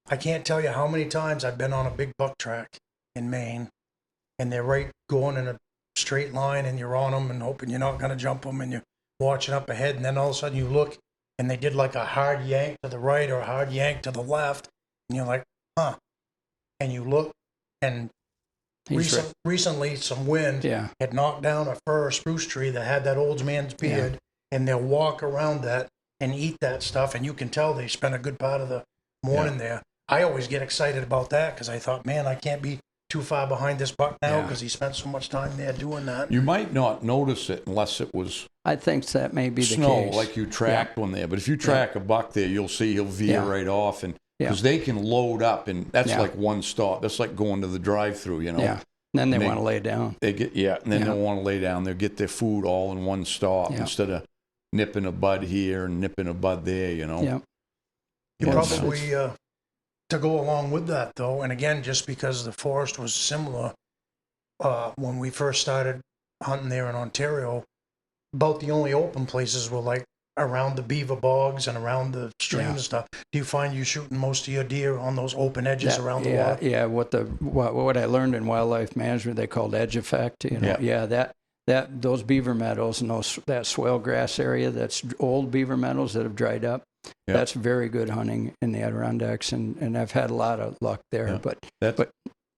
I can't tell you how many times I've been on a big buck track in Maine, and they're right going in a straight line, and you're on them and hoping you're not going to jump them, and you're watching up ahead, and then all of a sudden you look, and they did like a hard yank to the right or a hard yank to the left, and you're like, huh. And you look, and recently some wind had knocked down a fir or spruce tree that had that old man's beard, and they'll walk around that and eat that stuff, and you can tell they spent a good part of the morning there. I always get excited about that because I thought, man, I can't be too far behind this buck now because he spent so much time there doing that. You might not notice it unless it was I think that may be the snow, case. like you tracked one there. But if you track a buck there, you'll see he'll veer right off, and because they can load up, and that's like one stop. That's like going to the drive-through, Yeah. And then they want to lay down. They get and then they'll want to lay down. They'll get their food all in one stop instead of nipping a bud here and nipping a bud there. Yeah. You probably to go along with that though, and again, just because the forest was similar when we first started hunting there in Ontario, about the only open places were like around the beaver bogs and around the stream and stuff. Do you find you shooting most of your deer on those open edges around the water? Yeah, what I learned in wildlife management, they called edge effect. That those beaver meadows and that swale grass area, that's old beaver meadows that have dried up. Yeah. That's very good hunting in the Adirondacks, and I've had a lot of luck there. Yeah. But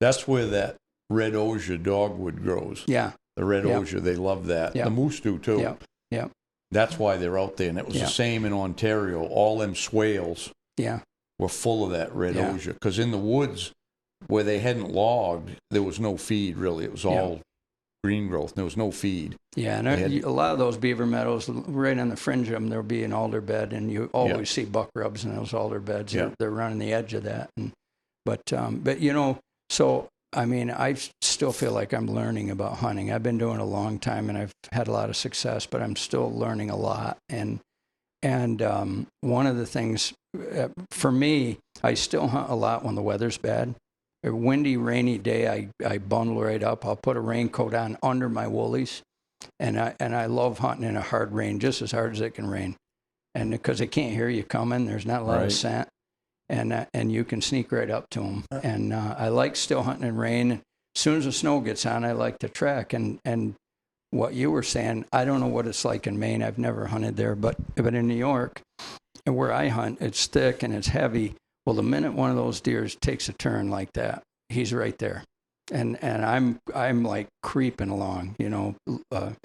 that's where that red osier dogwood grows. Yeah, the red osier, they love that. The moose do too. Yeah, yeah. That's why they're out there, and it was the same in Ontario. All them swales were full of that red osier, because in the woods where they hadn't logged, there was no feed really. It was all green growth. There was no feed. Yeah, and a lot of those beaver meadows, right on the fringe of them, there'll be an alder bed, and you always see buck rubs in those alder beds. Yeah. They're running the edge of that. But so I mean, I still feel like I'm learning about hunting. I've been doing it a long time, and I've had a lot of success, but I'm still learning a lot. And one of the things for me, I still hunt a lot when the weather's bad. A windy, rainy day, I bundle right up. I'll put a raincoat on under my woolies, and I love hunting in a hard rain, just as hard as it can rain, and because they can't hear you coming, there's not a lot of scent, and you can sneak right up to them. And I like still hunting in rain. As soon as the snow gets on, I like to track. And what you were saying, I don't know what it's like in Maine. I've never hunted there, but in New York, and where I hunt, it's thick and it's heavy. Well, the minute one of those deer takes a turn like that, he's right there, and I'm like creeping along. The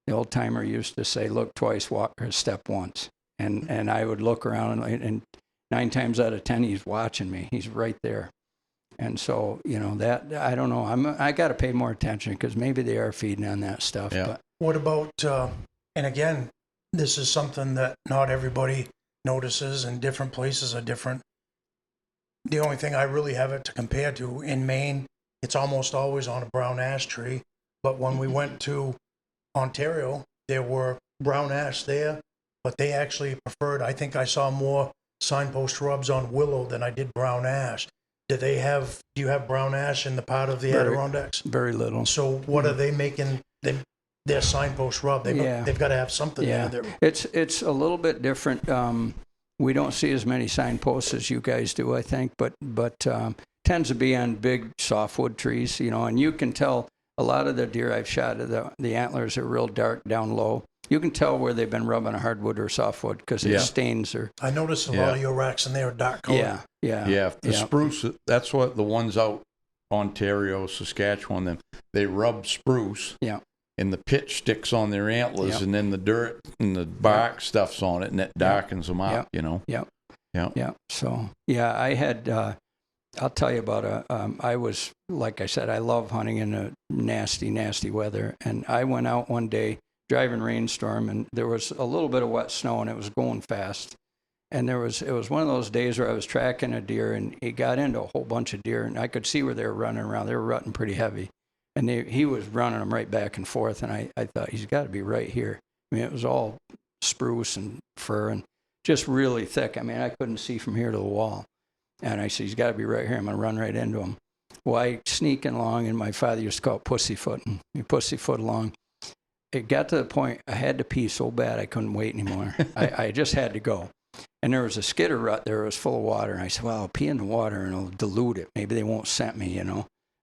old timer used to say, "Look twice, walk or step once," and I would look around, and 9 times out of 10, he's watching me. He's right there, and so that I don't know. I got to pay more attention because maybe they are feeding on that stuff. Yeah. But what about? And again, this is something that not everybody notices, and different places are different. The only thing I really have it to compare to in Maine, it's almost always on a brown ash tree. But when we went to Ontario, there were brown ash there, but they actually preferred, I think I saw more signpost rubs on willow than I did brown ash. Do you have brown ash in the part of the Adirondacks? Very little. So what are they making their signpost rub? They've got to have something there. It's a little bit different. We don't see as many signposts as you guys do, I think, but tends to be on big softwood trees, and you can tell a lot of the deer I've shot, the antlers are real dark down low. You can tell where they've been rubbing a hardwood or softwood because it stains. I noticed a lot of your racks in there are dark color. Yeah. The spruce, that's what the ones out Ontario, Saskatchewan, they rub spruce. Yeah. And the pitch sticks on their antlers, and then the dirt and the bark stuff's on it, and it darkens them out, Yeah. So, I had, I'll tell you about I was, like I said, I love hunting in a nasty, nasty weather. And I went out one day, driving rainstorm, and there was a little bit of wet snow, and it was going fast. And it was one of those days where I was tracking a deer, and he got into a whole bunch of deer, and I could see where they were running around. They were rutting pretty heavy. And he was running them right back and forth, and I thought, he's got to be right here. I mean, it was all spruce and fir and just really thick. I mean, I couldn't see from here to the wall. And I said, he's got to be right here. I'm going to run right into him. Well, I sneaking along, and my father used to call it pussyfooting. You pussyfoot along. It got to the point I had to pee so bad I couldn't wait anymore. I just had to go. And there was a skidder rut there. It was full of water. And I said, well, I'll pee in the water, and it'll dilute it. Maybe they won't scent me,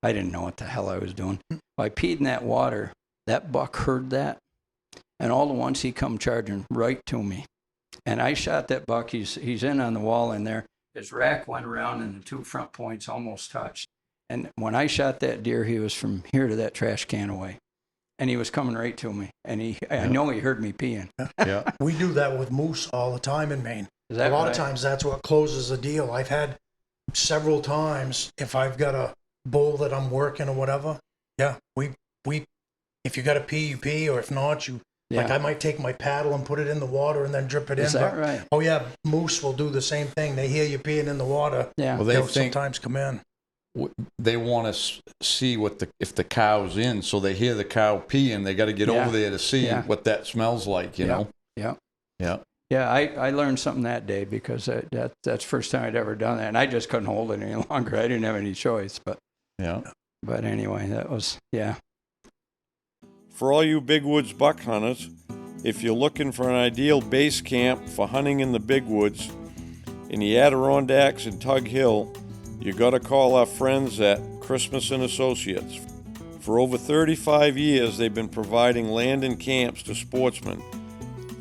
I didn't know what the hell I was doing. Well, I peed in that water. That buck heard that, and all at once he come charging right to me. And I shot that buck. He's in on the wall in there. His rack went around, and the two front points almost touched. And when I shot that deer, he was from here to that trash can away. And he was coming right to me. And I know he heard me peeing. Yeah. We do that with moose all the time in Maine. A lot of times that's what closes a deal. I've had several times, if I've got a bull that I'm working or whatever, we if you got to pee, you pee, or if not, like I might take my paddle and put it in the water and then drip it in. Is that right? Oh yeah, moose will do the same thing. They hear you peeing in the water. Yeah. Well, They'll sometimes come in. They want to see if the cow's in, so they hear the cow peeing. They got to get over there to see what that smells like, you know? Yeah. Yeah, I learned something that day because that's the first time I'd ever done that, and I just couldn't hold it any longer. I didn't have any choice, but anyway, that was For all you big woods buck hunters, if you're looking for an ideal base camp for hunting in the big woods, in the Adirondacks and Tug Hill, you got to call our friends at Christmas and Associates. For over 35 years, they've been providing land and camps to sportsmen.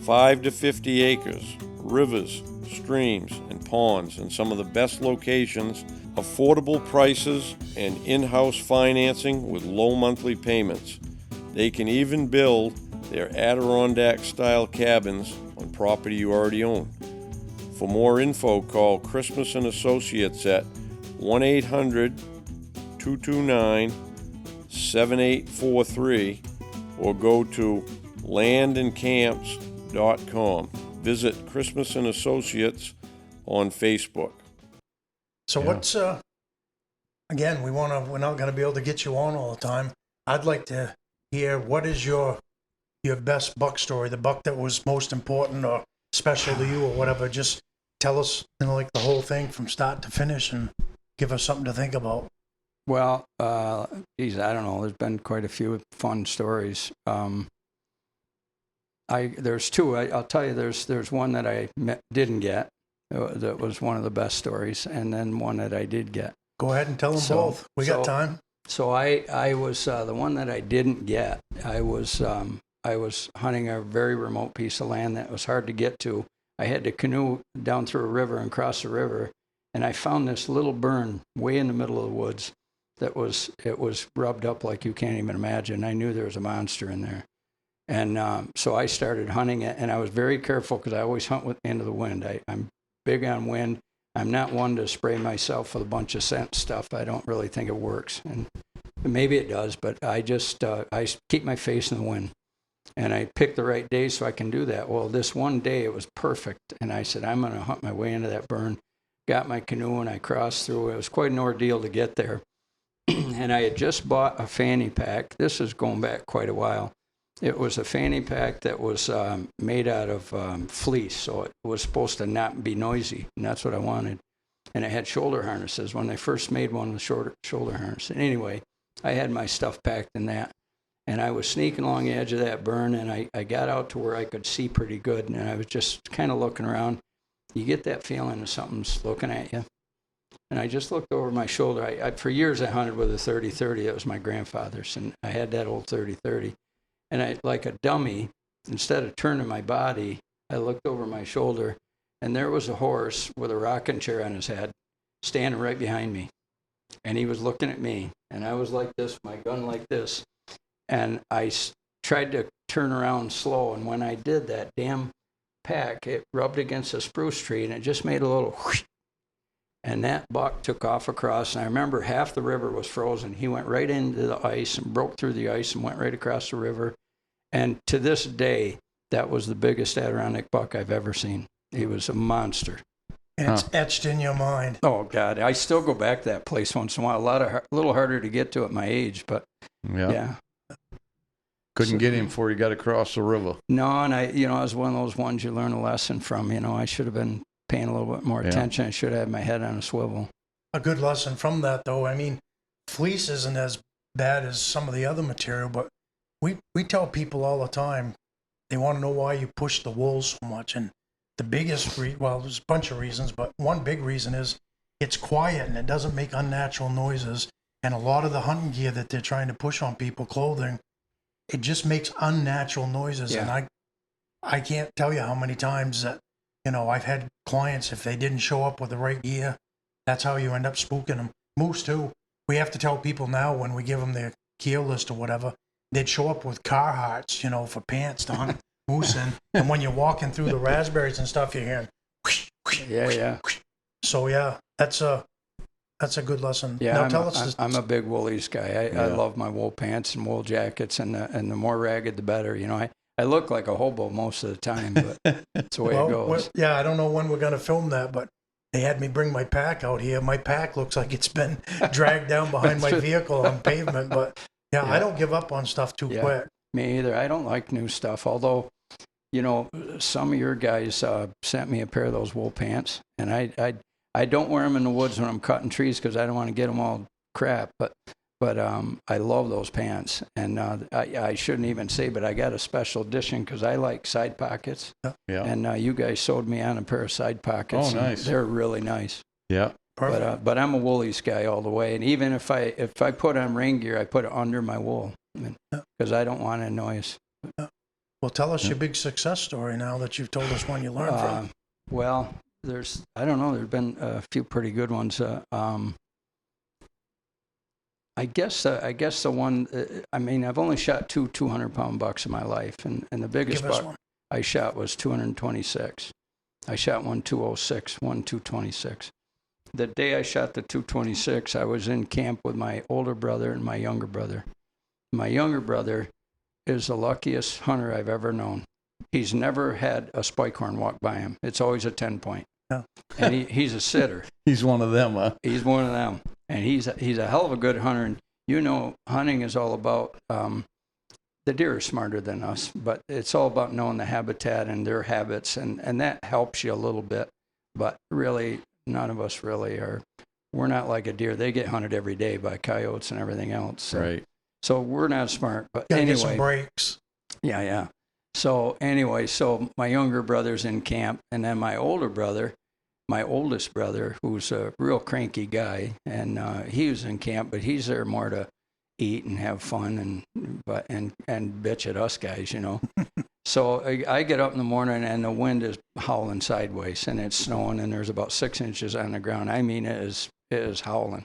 5 to 50 acres, rivers, streams, and ponds in some of the best locations, affordable prices, and in-house financing with low monthly payments. They can even build their Adirondack-style cabins on property you already own. For more info, call Christmas and Associates at 1-800-229-7843 or go to landandcamps.com. Visit Christmas and Associates on Facebook. So what's again, we're not going to be able to get you on all the time. I'd like to hear, what is your best buck story, the buck that was most important or special to you or whatever. Just tell us, like the whole thing from start to finish and give us something to think about. Well, I don't know. There's been quite a few fun stories. There's two. I'll tell you. There's one that I didn't get. That was one of the best stories, and then one that I did get. Go ahead and tell them both. We got time. So I was the one that I didn't get. I was hunting a very remote piece of land that was hard to get to. I had to canoe down through a river and cross the river, and I found this little burn way in the middle of the woods. It was rubbed up like you can't even imagine. I knew there was a monster in there. And so I started hunting it, and I was very careful because I always hunt into the wind. I'm big on wind. I'm not one to spray myself with a bunch of scent stuff. I don't really think it works. And maybe it does, but I just I keep my face in the wind. And I picked the right day so I can do that. Well, this one day it was perfect, and I said, I'm going to hunt my way into that burn. Got my canoe, and I crossed through. It was quite an ordeal to get there. And I had just bought a fanny pack. This is going back quite a while. It was a fanny pack that was made out of fleece, so it was supposed to not be noisy, and that's what I wanted. And it had shoulder harnesses when they first made one with shoulder harness. And anyway, I had my stuff packed in that, and I was sneaking along the edge of that burn, and I got out to where I could see pretty good, and I was just kind of looking around. You get that feeling of something's looking at you. And I just looked over my shoulder. For years, I hunted with a 30-30. That was my grandfather's, and I had that old 30-30. And I, like a dummy, instead of turning my body, I looked over my shoulder, and there was a horse with a rocking chair on his head standing right behind me. And he was looking at me, and I was like this, my gun like this. And I tried to turn around slow, and when I did, that damn pack, it rubbed against a spruce tree, and it just made a little whoosh. And that buck took off across, and I remember half the river was frozen. He went right into the ice and broke through the ice and went right across the river. And to this day, that was the biggest Adirondack buck I've ever seen. He was a monster. And it's etched in your mind. Oh, God. I still go back to that place once in a while. A little harder to get to at my age, but yeah. Couldn't get him before he got across the river. No, and I was one of those ones you learn a lesson from. I should have been paying a little bit more attention. I should have had my head on a swivel. A good lesson from that, though, I mean, fleece isn't as bad as some of the other material, but we tell people all the time, they want to know why you push the wool so much. And the biggest, there's a bunch of reasons, but one big reason is it's quiet and it doesn't make unnatural noises. And a lot of the hunting gear that they're trying to push on people, clothing, it just makes unnatural noises. Yeah. And I can't tell you how many times that, I've had clients, if they didn't show up with the right gear, that's how you end up spooking them. Moose, too. We have to tell people now when we give them their gear list or whatever, they'd show up with Carhartts, for pants to hunt moose in. And when you're walking through the raspberries and stuff, you're hearing whoosh, whoosh, Yeah. So, that's a good lesson. Yeah, Now, I'm a big woolies guy. I love my wool pants and wool jackets, and the more ragged, the better. I look like a hobo most of the time, but that's the way it goes. I don't know when we're going to film that, but they had me bring my pack out here. My pack looks like it's been dragged down behind my vehicle on pavement, but I don't give up on stuff too quick. Me either. I don't like new stuff, although, some of your guys sent me a pair of those wool pants, and I don't wear them in the woods when I'm cutting trees because I don't want to get them all crap, but I love those pants, and I shouldn't even say, but I got a special edition because I like side pockets. Yeah. And you guys sold me on a pair of side pockets. Oh, nice. They're really nice. Yeah. Perfect. But I'm a woolies guy all the way, and even if I put on rain gear, I put it under my wool because I don't want a noise. Well, tell us your big success story now that you've told us one you learned from. Well, there's been a few pretty good ones. I guess the one, I've only shot two 200-pound bucks in my life, and the biggest buck I shot was 226. I shot one 206, one 226. The day I shot the 226, I was in camp with my older brother and my younger brother. My younger brother is the luckiest hunter I've ever known. He's never had a spike horn walk by him. It's always a 10-point. Yeah. And he's a sitter. He's one of them, huh? He's one of them. And he's a hell of a good hunter. And hunting is all about, the deer are smarter than us, but it's all about knowing the habitat and their habits, and that helps you a little bit. But really, none of us really are. We're not like a deer. They get hunted every day by coyotes and everything else. So, right. So we're not smart. But Gotta anyway. Get some breaks. Yeah. So anyway, my younger brother's in camp, and then my oldest brother, who's a real cranky guy, and he was in camp, but he's there more to eat and have fun and bitch at us guys, So I get up in the morning and the wind is howling sideways, and it's snowing, and there's about 6 inches on the ground. I mean, it is howling,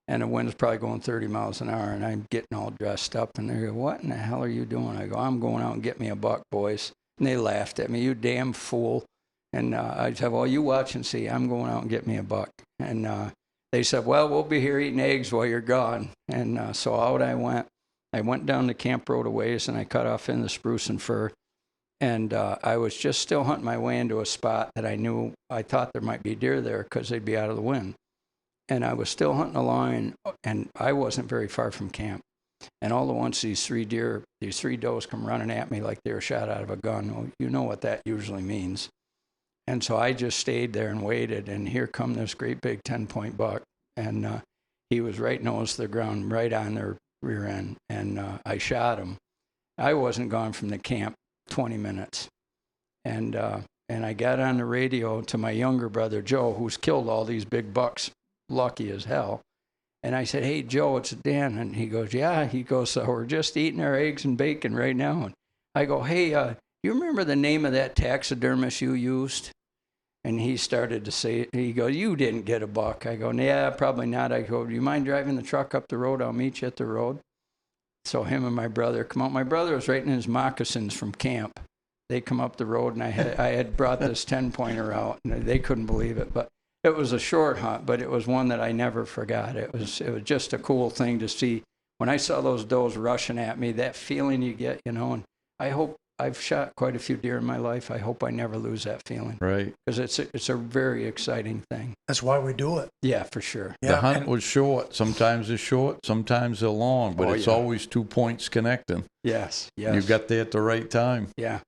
and the wind is probably going 30 miles an hour, and I'm getting all dressed up, and they go, "What in the hell are you doing?" I go, "I'm going out and get me a buck, boys." And they laughed at me, "You damn fool." And I said, "Well, you watch and see. I'm going out and get me a buck." And they said, "Well, we'll be here eating eggs while you're gone." And so out I went. I went down the camp road a ways, and I cut off in the spruce and fir. And I was just still hunting my way into a spot that I thought there might be deer there because they'd be out of the wind. And I was still hunting along, and I wasn't very far from camp. And all at once, these three does come running at me like they were shot out of a gun. Well, you know what that usually means. And so I just stayed there and waited, and here come this great big 10-point buck. And he was right nose to the ground, right on their rear end. And I shot him. I wasn't gone from the camp 20 minutes. And I got on the radio to my younger brother, Joe, who's killed all these big bucks, lucky as hell. And I said, "Hey, Joe, it's Dan." And he goes, "Yeah." He goes, "So we're just eating our eggs and bacon right now." And I go, "Hey, you remember the name of that taxidermist you used?" And he started to say, he goes, "You didn't get a buck." I go, "Yeah, probably not." I go, "Do you mind driving the truck up the road? I'll meet you at the road." So him and my brother come out. My brother was right in his moccasins from camp. They come up the road, and I had brought this 10-pointer out, and they couldn't believe it. But it was a short hunt, but it was one that I never forgot. It was just a cool thing to see. When I saw those does rushing at me, that feeling you get, and I hope I've shot quite a few deer in my life. I hope I never lose that feeling. Right. Because it's a very exciting thing. That's why we do it. Yeah, for sure. Yeah, The hunt was short. Sometimes it's short, sometimes they're long, but it's always 2 points connecting. Yes. You got there at the right time. Yeah.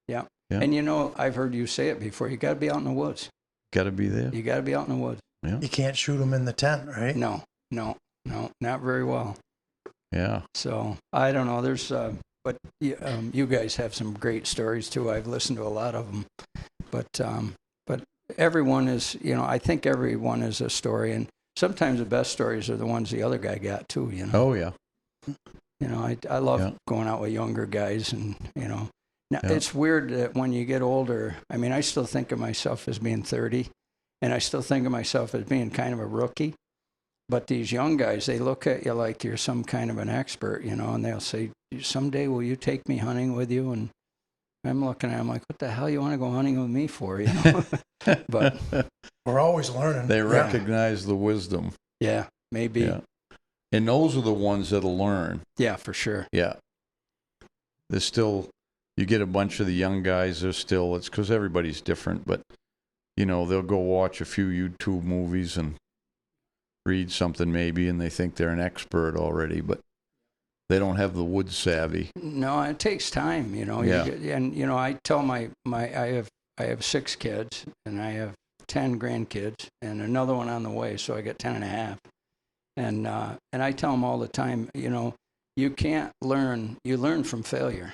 Yeah. And I've heard you say it before. You got to be out in the woods. Got to be there. You got to be out in the woods. Yeah. You can't shoot them in the tent, right? No, not very well. Yeah. So I don't know. There's, but you guys have some great stories too. I've listened to a lot of them, but everyone is, I think everyone is a story, and sometimes the best stories are the ones the other guy got too. Oh yeah. I love going out with younger guys, and now it's weird that when you get older. I mean, I still think of myself as being 30, and I still think of myself as being kind of a rookie. But these young guys, they look at you like you're some kind of an expert, and they'll say, "Someday will you take me hunting with you?" And I'm looking at them like, "What the hell you want to go hunting with me for?" But we're always learning. They recognize the wisdom. Yeah, maybe. Yeah. And those are the ones that'll learn. Yeah, for sure. Yeah. There's still, you get a bunch of the young guys, it's because everybody's different, but, they'll go watch a few YouTube movies and read something maybe, and they think they're an expert already, but they don't have the wood savvy. No, it takes time, Yeah. And I tell I have 6 kids, and I have 10 grandkids, and another one on the way, so I got 10 and a half. And I tell them all the time, you can't learn. You learn from failure.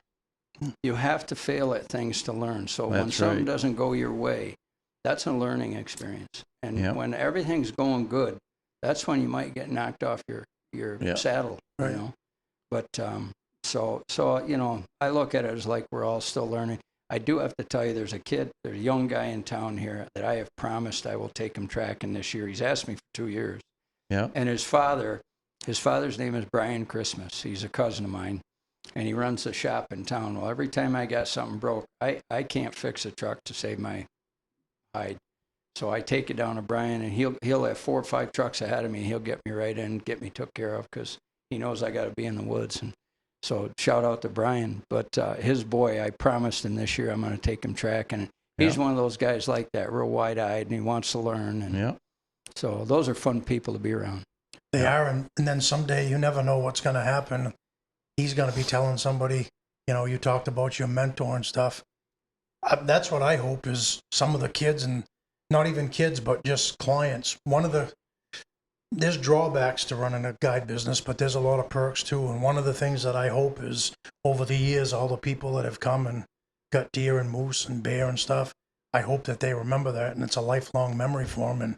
You have to fail at things to learn. So when something doesn't go your way, that's a learning experience. And when everything's going good, that's when you might get knocked off your saddle, Right. But so I look at it as like we're all still learning. I do have to tell you, there's a young guy in town here that I have promised I will take him tracking this year. He's asked me for 2 years. Yeah. And his father's name is Brian Christmas. He's a cousin of mine, and he runs a shop in town. Well, every time I got something broke, I can't fix a truck to save my hide. So I take it down to Brian, and he'll have 4 or 5 trucks ahead of me. He'll get me right in, get me took care of, because he knows I got to be in the woods. And so shout out to Brian. But his boy, I promised him this year I'm going to take him tracking. And he's one of those guys like that, real wide-eyed, and he wants to learn. And so those are fun people to be around. They are, and then someday you never know what's going to happen. He's going to be telling somebody, you talked about your mentor and stuff. That's what I hope is some of the kids, and not even kids, but just clients. There's drawbacks to running a guide business, but there's a lot of perks too. And one of the things that I hope is over the years, all the people that have come and got deer and moose and bear and stuff, I hope that they remember that, and it's a lifelong memory for them. And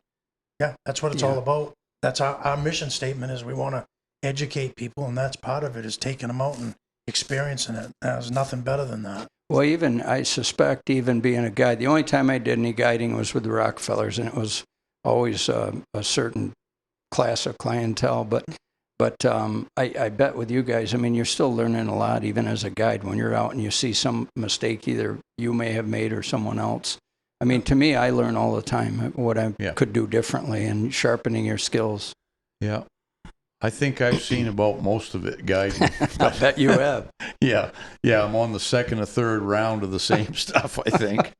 that's what it's all about. That's our mission statement is we want to educate people, and that's part of it is taking them out and experiencing it. There's nothing better than that. Well, I suspect being a guide, the only time I did any guiding was with the Rockefellers, and it was always a certain class of clientele. But I bet with you guys, you're still learning a lot, even as a guide, when you're out and you see some mistake either you may have made or someone else. To me, I learn all the time what I could do differently and sharpening your skills. Yeah. I think I've seen about most of it, guys. I bet you have. Yeah. I'm on the second or third round of the same stuff, I think.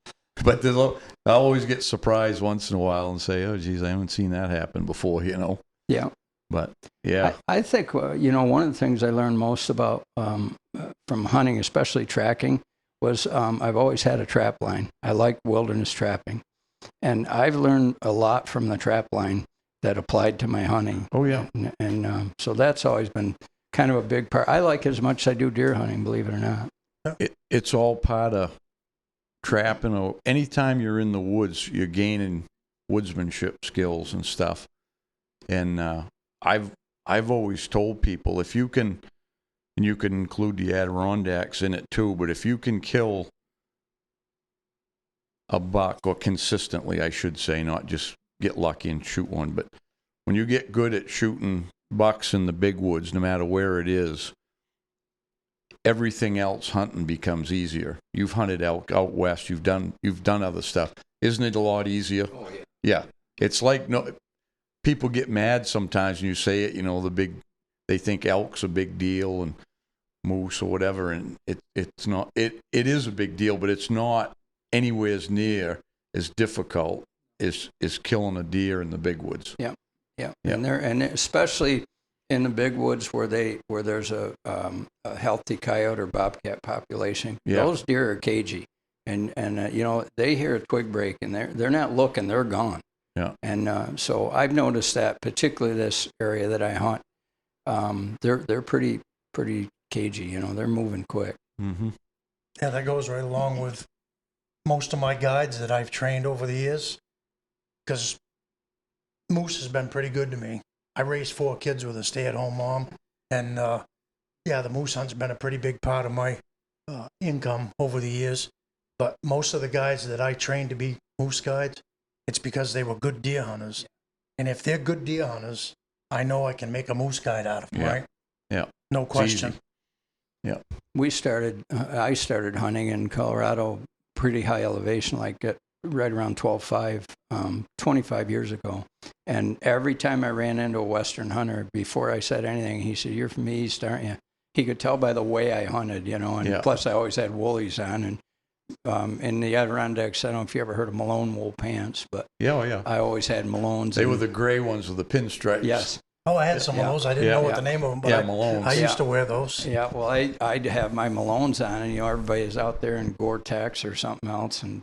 But I always get surprised once in a while and say, "Oh, geez, I haven't seen that happen before," Yeah. But yeah, I think, one of the things I learned most about from hunting, especially tracking, was I've always had a trap line. I like wilderness trapping. And I've learned a lot from the trap line that applied to my hunting. oh yeah, And so that's always been kind of a big part. I like it as much as I do deer hunting, believe it or not. it's all part of trapping. Or anytime you're in the woods, you're gaining woodsmanship skills and stuff. And I've always told people, if you can, and you can include the Adirondacks in it too, but if you can kill a buck, or consistently, I should say, not just get lucky and shoot one, but when you get good at shooting bucks in the big woods, no matter where it is, everything else hunting becomes easier. You've hunted elk out west, you've done other stuff. Isn't it a lot easier? Oh, yeah. Yeah. It's like, no, people get mad sometimes when you say it, they think elk's a big deal and moose or whatever, and it's not. It is a big deal, but it's not anywhere as near as difficult as killing a deer in the big woods. Yeah. And especially in the big woods where there's a healthy coyote or bobcat population. Yeah. Those deer are cagey, and they hear a twig break and they're not looking, they're gone. Yeah. And so I've noticed that, particularly this area that I hunt, they're pretty cagey. They're moving quick. Mm-hmm. Yeah, that goes right along with most of my guides that I've trained over the years, because moose has been pretty good to me. I raised 4 kids with a stay-at-home mom, and the moose hunt's been a pretty big part of my income over the years. But most of the guides that I trained to be moose guides, it's because they were good deer hunters. And if they're good deer hunters, I know I can make a moose guide out of them, right? Yeah. No question. Yeah. I started hunting in Colorado, pretty high elevation, like at right around 12.5, 25 years ago. And every time I ran into a Western hunter, before I said anything, he said, "You're from the East, aren't you?" He could tell by the way I hunted, and plus I always had woolies on. And in the Adirondacks, I don't know if you ever heard of Malone wool pants, but Yeah. I always had Malones. They were the gray ones with the pinstripes. Yes. Oh, I had some of those. I didn't know what the name of them, but Malones. I used to wear those. Yeah, well, I'd have my Malones on, and everybody's out there in Gore-Tex or something else, and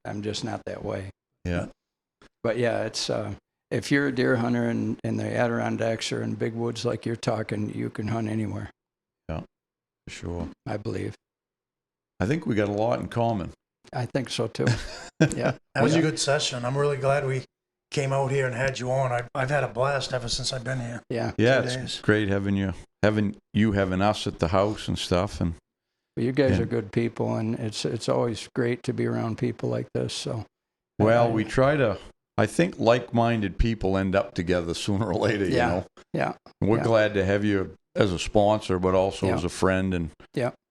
I'm just not that way. Yeah. But yeah, it's if you're a deer hunter in the Adirondacks or in big woods like you're talking, you can hunt anywhere. Yeah, for sure. I believe. I think we got a lot in common. I think so too. Yeah. That was a good session. I'm really glad we came out here and had you on. I've had a blast ever since I've been here. Yeah. Yeah, it's great having us at the house and stuff. And well, you guys are good people, and it's always great to be around people like this. So. Well, we try to. I think like-minded people end up together sooner or later. Yeah. Yeah. We're glad to have you as a sponsor, but also as a friend, and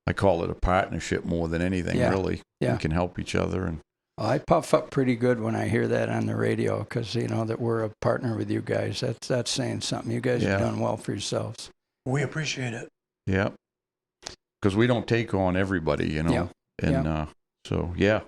I call it a partnership more than anything. Really. Yeah. We can help each other. And I puff up pretty good when I hear that on the radio, because that we're a partner with you guys. That's saying something. You guys have done well for yourselves. We appreciate it. Yeah. Because we don't take on everybody, Yeah. And so yeah.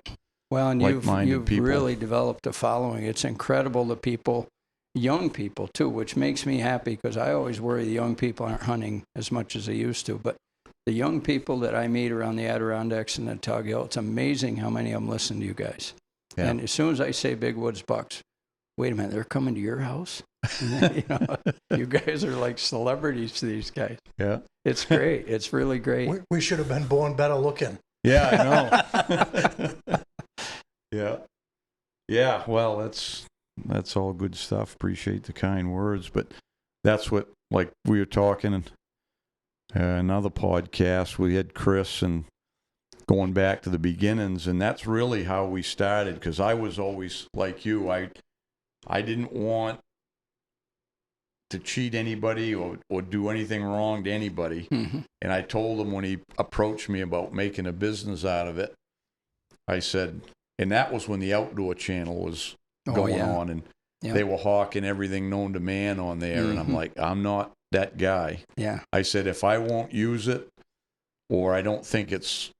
Well, and you've people. really developed a following. It's incredible, the people, young people too, which makes me happy, because I always worry the young people aren't hunting as much as they used to. But the young people that I meet around the Adirondacks and the Tug Hill, it's amazing how many of them listen to you guys. Yeah. And as soon as I say big woods bucks, wait a minute, they're coming to your house? You guys are like celebrities to these guys. Yeah. It's great. It's really great. We should have been born better looking. Yeah, I know. Yeah. Yeah, well, that's all good stuff. Appreciate the kind words, but that's what, like we were talking in another podcast, we had Chris, and going back to the beginnings, and that's really how we started, because I was always like you. I didn't want to cheat anybody or do anything wrong to anybody. Mm-hmm. And I told him when he approached me about making a business out of it, I said, and that was when the Outdoor Channel was going on, and they were hawking everything known to man on there. And I'm like, I'm not that guy. Yeah. I said, if I won't use it, or I don't think it's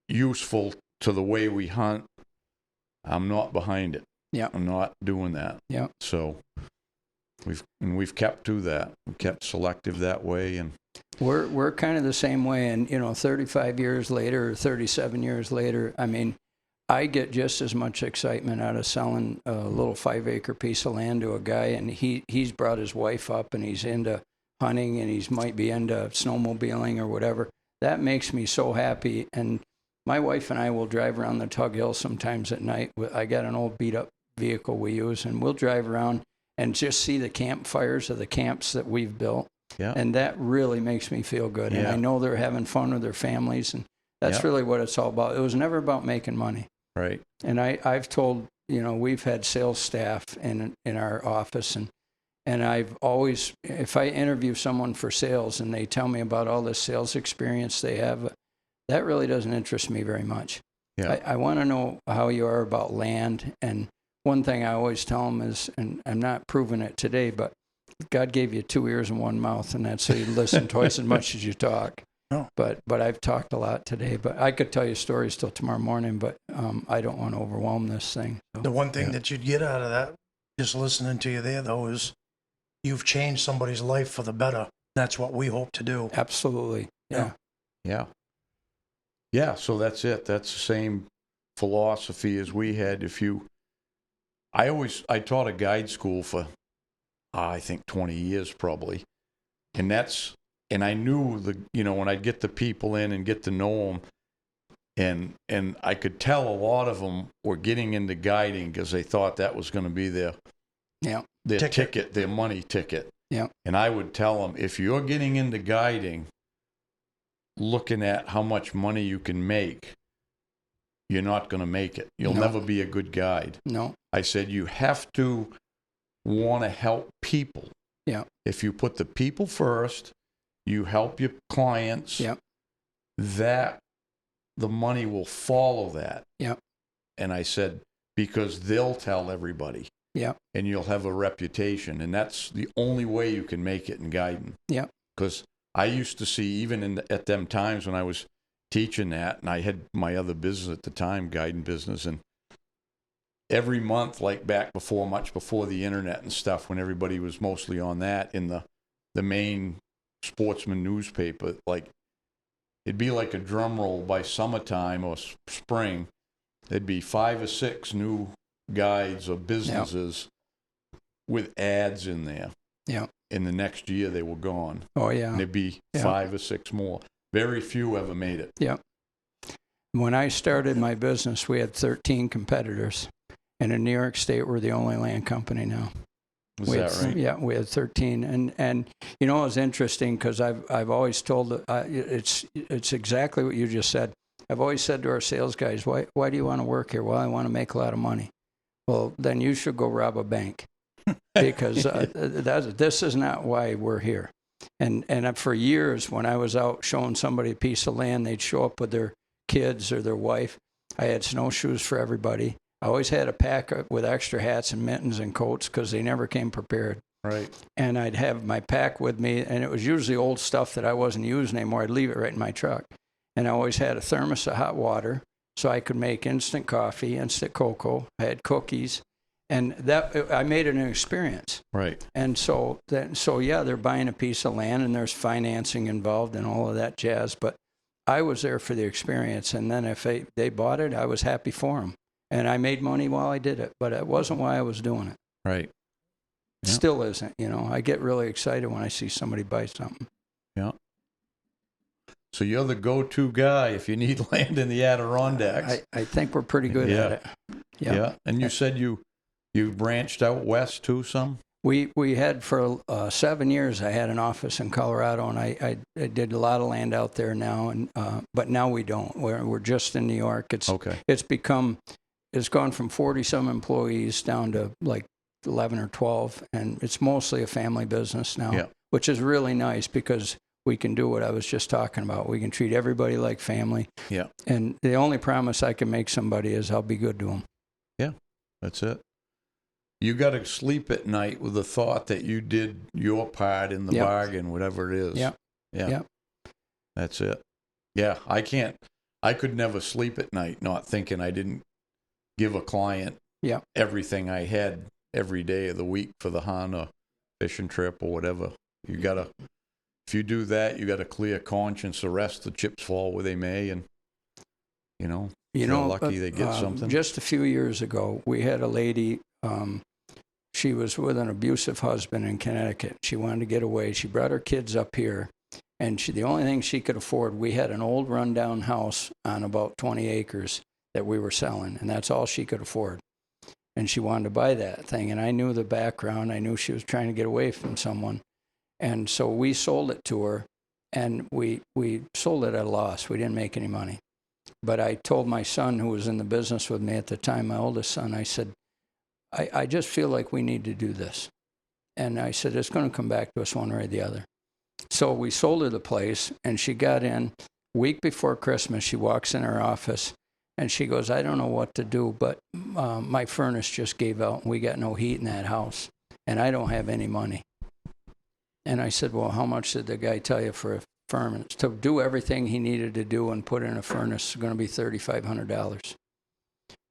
useful to the way we hunt, I'm not behind it. Yeah. I'm not doing that. Yeah. So We've kept to that. We kept selective that way, and we're kind of the same way. And 35 years later, or 37 years later, I mean, I get just as much excitement out of selling a little 5-acre piece of land to a guy, and he's brought his wife up, and he's into hunting, and he's might be into snowmobiling or whatever. That makes me so happy. And my wife and I will drive around the Tug Hill sometimes at night. I got an old beat-up vehicle we use, and we'll drive around and just see the campfires of the camps that we've built. Yeah. And that really makes me feel good. Yeah. And I know they're having fun with their families, and that's really what it's all about. It was never about making money. Right. And I've told, we've had sales staff in our office, and I've always, if I interview someone for sales and they tell me about all this sales experience they have, that really doesn't interest me very much. Yeah. I want to know how you are about land. And one thing I always tell them is, and I'm not proving it today, but God gave you 2 ears and 1 mouth, and that's so you listen twice as much as you talk. Oh. But I've talked a lot today. But I could tell you stories till tomorrow morning, but I don't want to overwhelm this thing. So. The one thing that you'd get out of that, just listening to you there, though, is you've changed somebody's life for the better. That's what we hope to do. Absolutely. Yeah. Yeah. Yeah. So that's it. That's the same philosophy as we had. I taught a guide school for, I think 20 years probably. And I knew when I'd get the people in and get to know them, and I could tell a lot of them were getting into guiding because they thought that was going to be their ticket, their money ticket. Yeah. And I would tell them, if you're getting into guiding, looking at how much money you can make, you're not going to make it. You'll never be a good guide. No. I said, you have to want to help people. Yeah. If you put the people first, you help your clients, that the money will follow that. Yeah. And I said, because they'll tell everybody. Yeah. And you'll have a reputation. And that's the only way you can make it in guiding. Yeah. Because I used to see, even at them times when I was teaching that, and I had my other business at the time, guiding business, and every month, like much before the internet and stuff, when everybody was mostly on that, in the main sportsman newspaper, like it'd be like a drum roll by summertime or spring. There'd be 5 or 6 new guides or businesses with ads in there. Yeah. In the next year, they were gone. Oh, yeah. And there'd be 5 or 6 more. Very few ever made it. Yeah. When I started my business, we had 13 competitors. And in New York State, we're the only land company now. Is that right? Yeah, we had 13. And it was interesting because I've always told, it's exactly what you just said. I've always said to our sales guys, why do you want to work here? Well, I want to make a lot of money. Well, then you should go rob a bank because this is not why we're here. And for years, when I was out showing somebody a piece of land, they'd show up with their kids or their wife. I had snowshoes for everybody. I always had a pack with extra hats and mittens and coats because they never came prepared. Right. And I'd have my pack with me, and it was usually old stuff that I wasn't using anymore. I'd leave it right in my truck. And I always had a thermos of hot water so I could make instant coffee, instant cocoa. I had cookies. And that I made it an experience. Right. And so they're buying a piece of land, and there's financing involved and all of that jazz. But I was there for the experience. And then if they bought it, I was happy for them. And I made money while I did it, but it wasn't why I was doing it. Right. Yeah. Still isn't. I get really excited when I see somebody buy something. Yeah. So you're the go-to guy if you need land in the Adirondacks. I think we're pretty good at it. Yeah. And you said you branched out west too some? We had for 7 years. I had an office in Colorado, and I did a lot of land out there now. And but now we don't. We're just in New York. It's gone from 40-some employees down to like 11 or 12, and it's mostly a family business now, which is really nice because we can do what I was just talking about. We can treat everybody like family. Yeah. And the only promise I can make somebody is I'll be good to them. Yeah, that's it. You got to sleep at night with the thought that you did your part in the bargain, whatever it is. Yeah. Yeah. That's it. Yeah, I could never sleep at night not thinking I didn't give a client everything I had every day of the week for the hunt or fishing trip or whatever. You gotta, if you do that, you got a clear conscience. The rest, the chips fall where they may, and if they're lucky they get something. Just a few years ago, we had a lady. She was with an abusive husband in Connecticut. She wanted to get away. She brought her kids up here, and the only thing she could afford, we had an old rundown house on about 20 acres that we were selling, and that's all she could afford. And she wanted to buy that thing, and I knew the background. I knew she was trying to get away from someone. And so we sold it to her, and we sold it at a loss. We didn't make any money. But I told my son, who was in the business with me at the time, my oldest son, I said, I just feel like we need to do this. And I said, it's going to come back to us one way or the other. So we sold her the place, and she got in. Week before Christmas, she walks in her office, and she goes, I don't know what to do, but my furnace just gave out, and we got no heat in that house, and I don't have any money. And I said, well, how much did the guy tell you for a furnace? To do everything he needed to do and put in a furnace is going to be $3,500.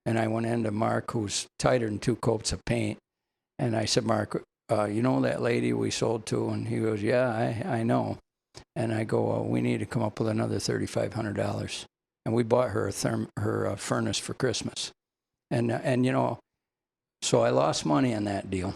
And I went into Mark, who's tighter than two coats of paint, and I said, Mark, you know that lady we sold to? And he goes, yeah, I know. And I go, well, we need to come up with another $3,500. And we bought her her furnace for Christmas. And so I lost money on that deal.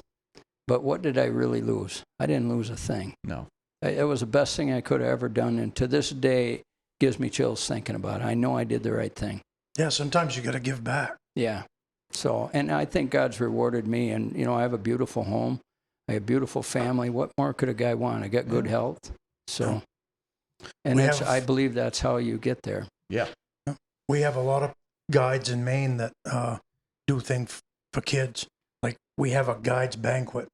But what did I really lose? I didn't lose a thing. No. It was the best thing I could have ever done. And to this day, gives me chills thinking about it. I know I did the right thing. Yeah, sometimes you got to give back. Yeah. So, and I think God's rewarded me. And, I have a beautiful home. I have a beautiful family. What more could a guy want? I got good health. So, and I believe that's how you get there. Yeah. We have a lot of guides in Maine that do things for kids. Like we have a guides banquet,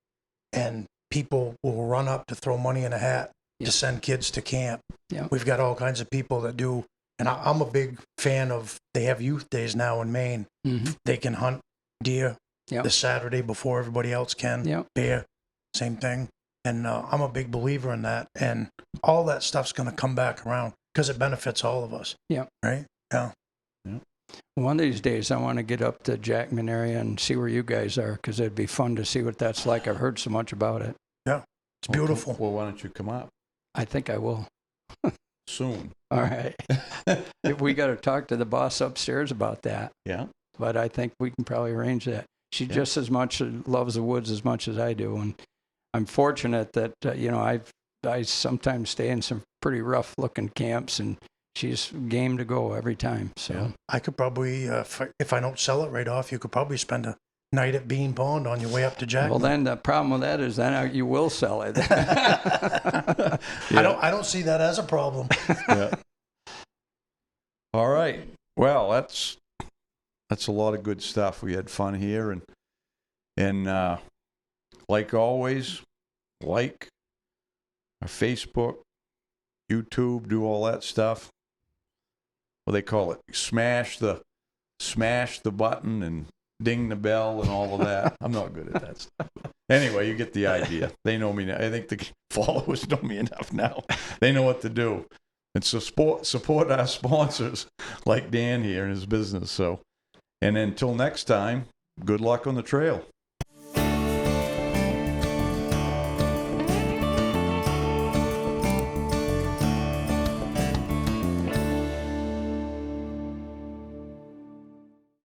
and people will run up to throw money in a hat to send kids to camp. Yeah. We've got all kinds of people that do. And I'm a big fan of, they have youth days now in Maine. Mm-hmm. They can hunt deer the Saturday before everybody else can. Bear, same thing. And I'm a big believer in that. And all that stuff's going to come back around because it benefits all of us. Yeah. Right? Yeah. One of these days, I want to get up to Jackman area and see where you guys are, because it'd be fun to see what that's like. I've heard so much about it. Yeah. It's beautiful. Well, why don't you come up? I think I will. Soon. All right. We got to talk to the boss upstairs about that. Yeah. But I think we can probably arrange that. She just as much loves the woods as much as I do. And I'm fortunate that, I sometimes stay in some pretty rough looking camps, and she's game to go every time. So I could probably, if I don't sell it right off, you could probably spend a night at Bean Pond on your way up to Jackman. Well, then the problem with that is then you will sell it. I don't see that as a problem. Yeah. All right. Well, that's a lot of good stuff. We had fun here, and like always, like our Facebook, YouTube, do all that stuff. What they call it? Smash the button and ding the bell and all of that. I'm not good at that stuff. Anyway, you get the idea. They know me now. I think the followers know me enough now. They know what to do. And so support our sponsors like Dan here in his business. So, and until next time, good luck on the trail.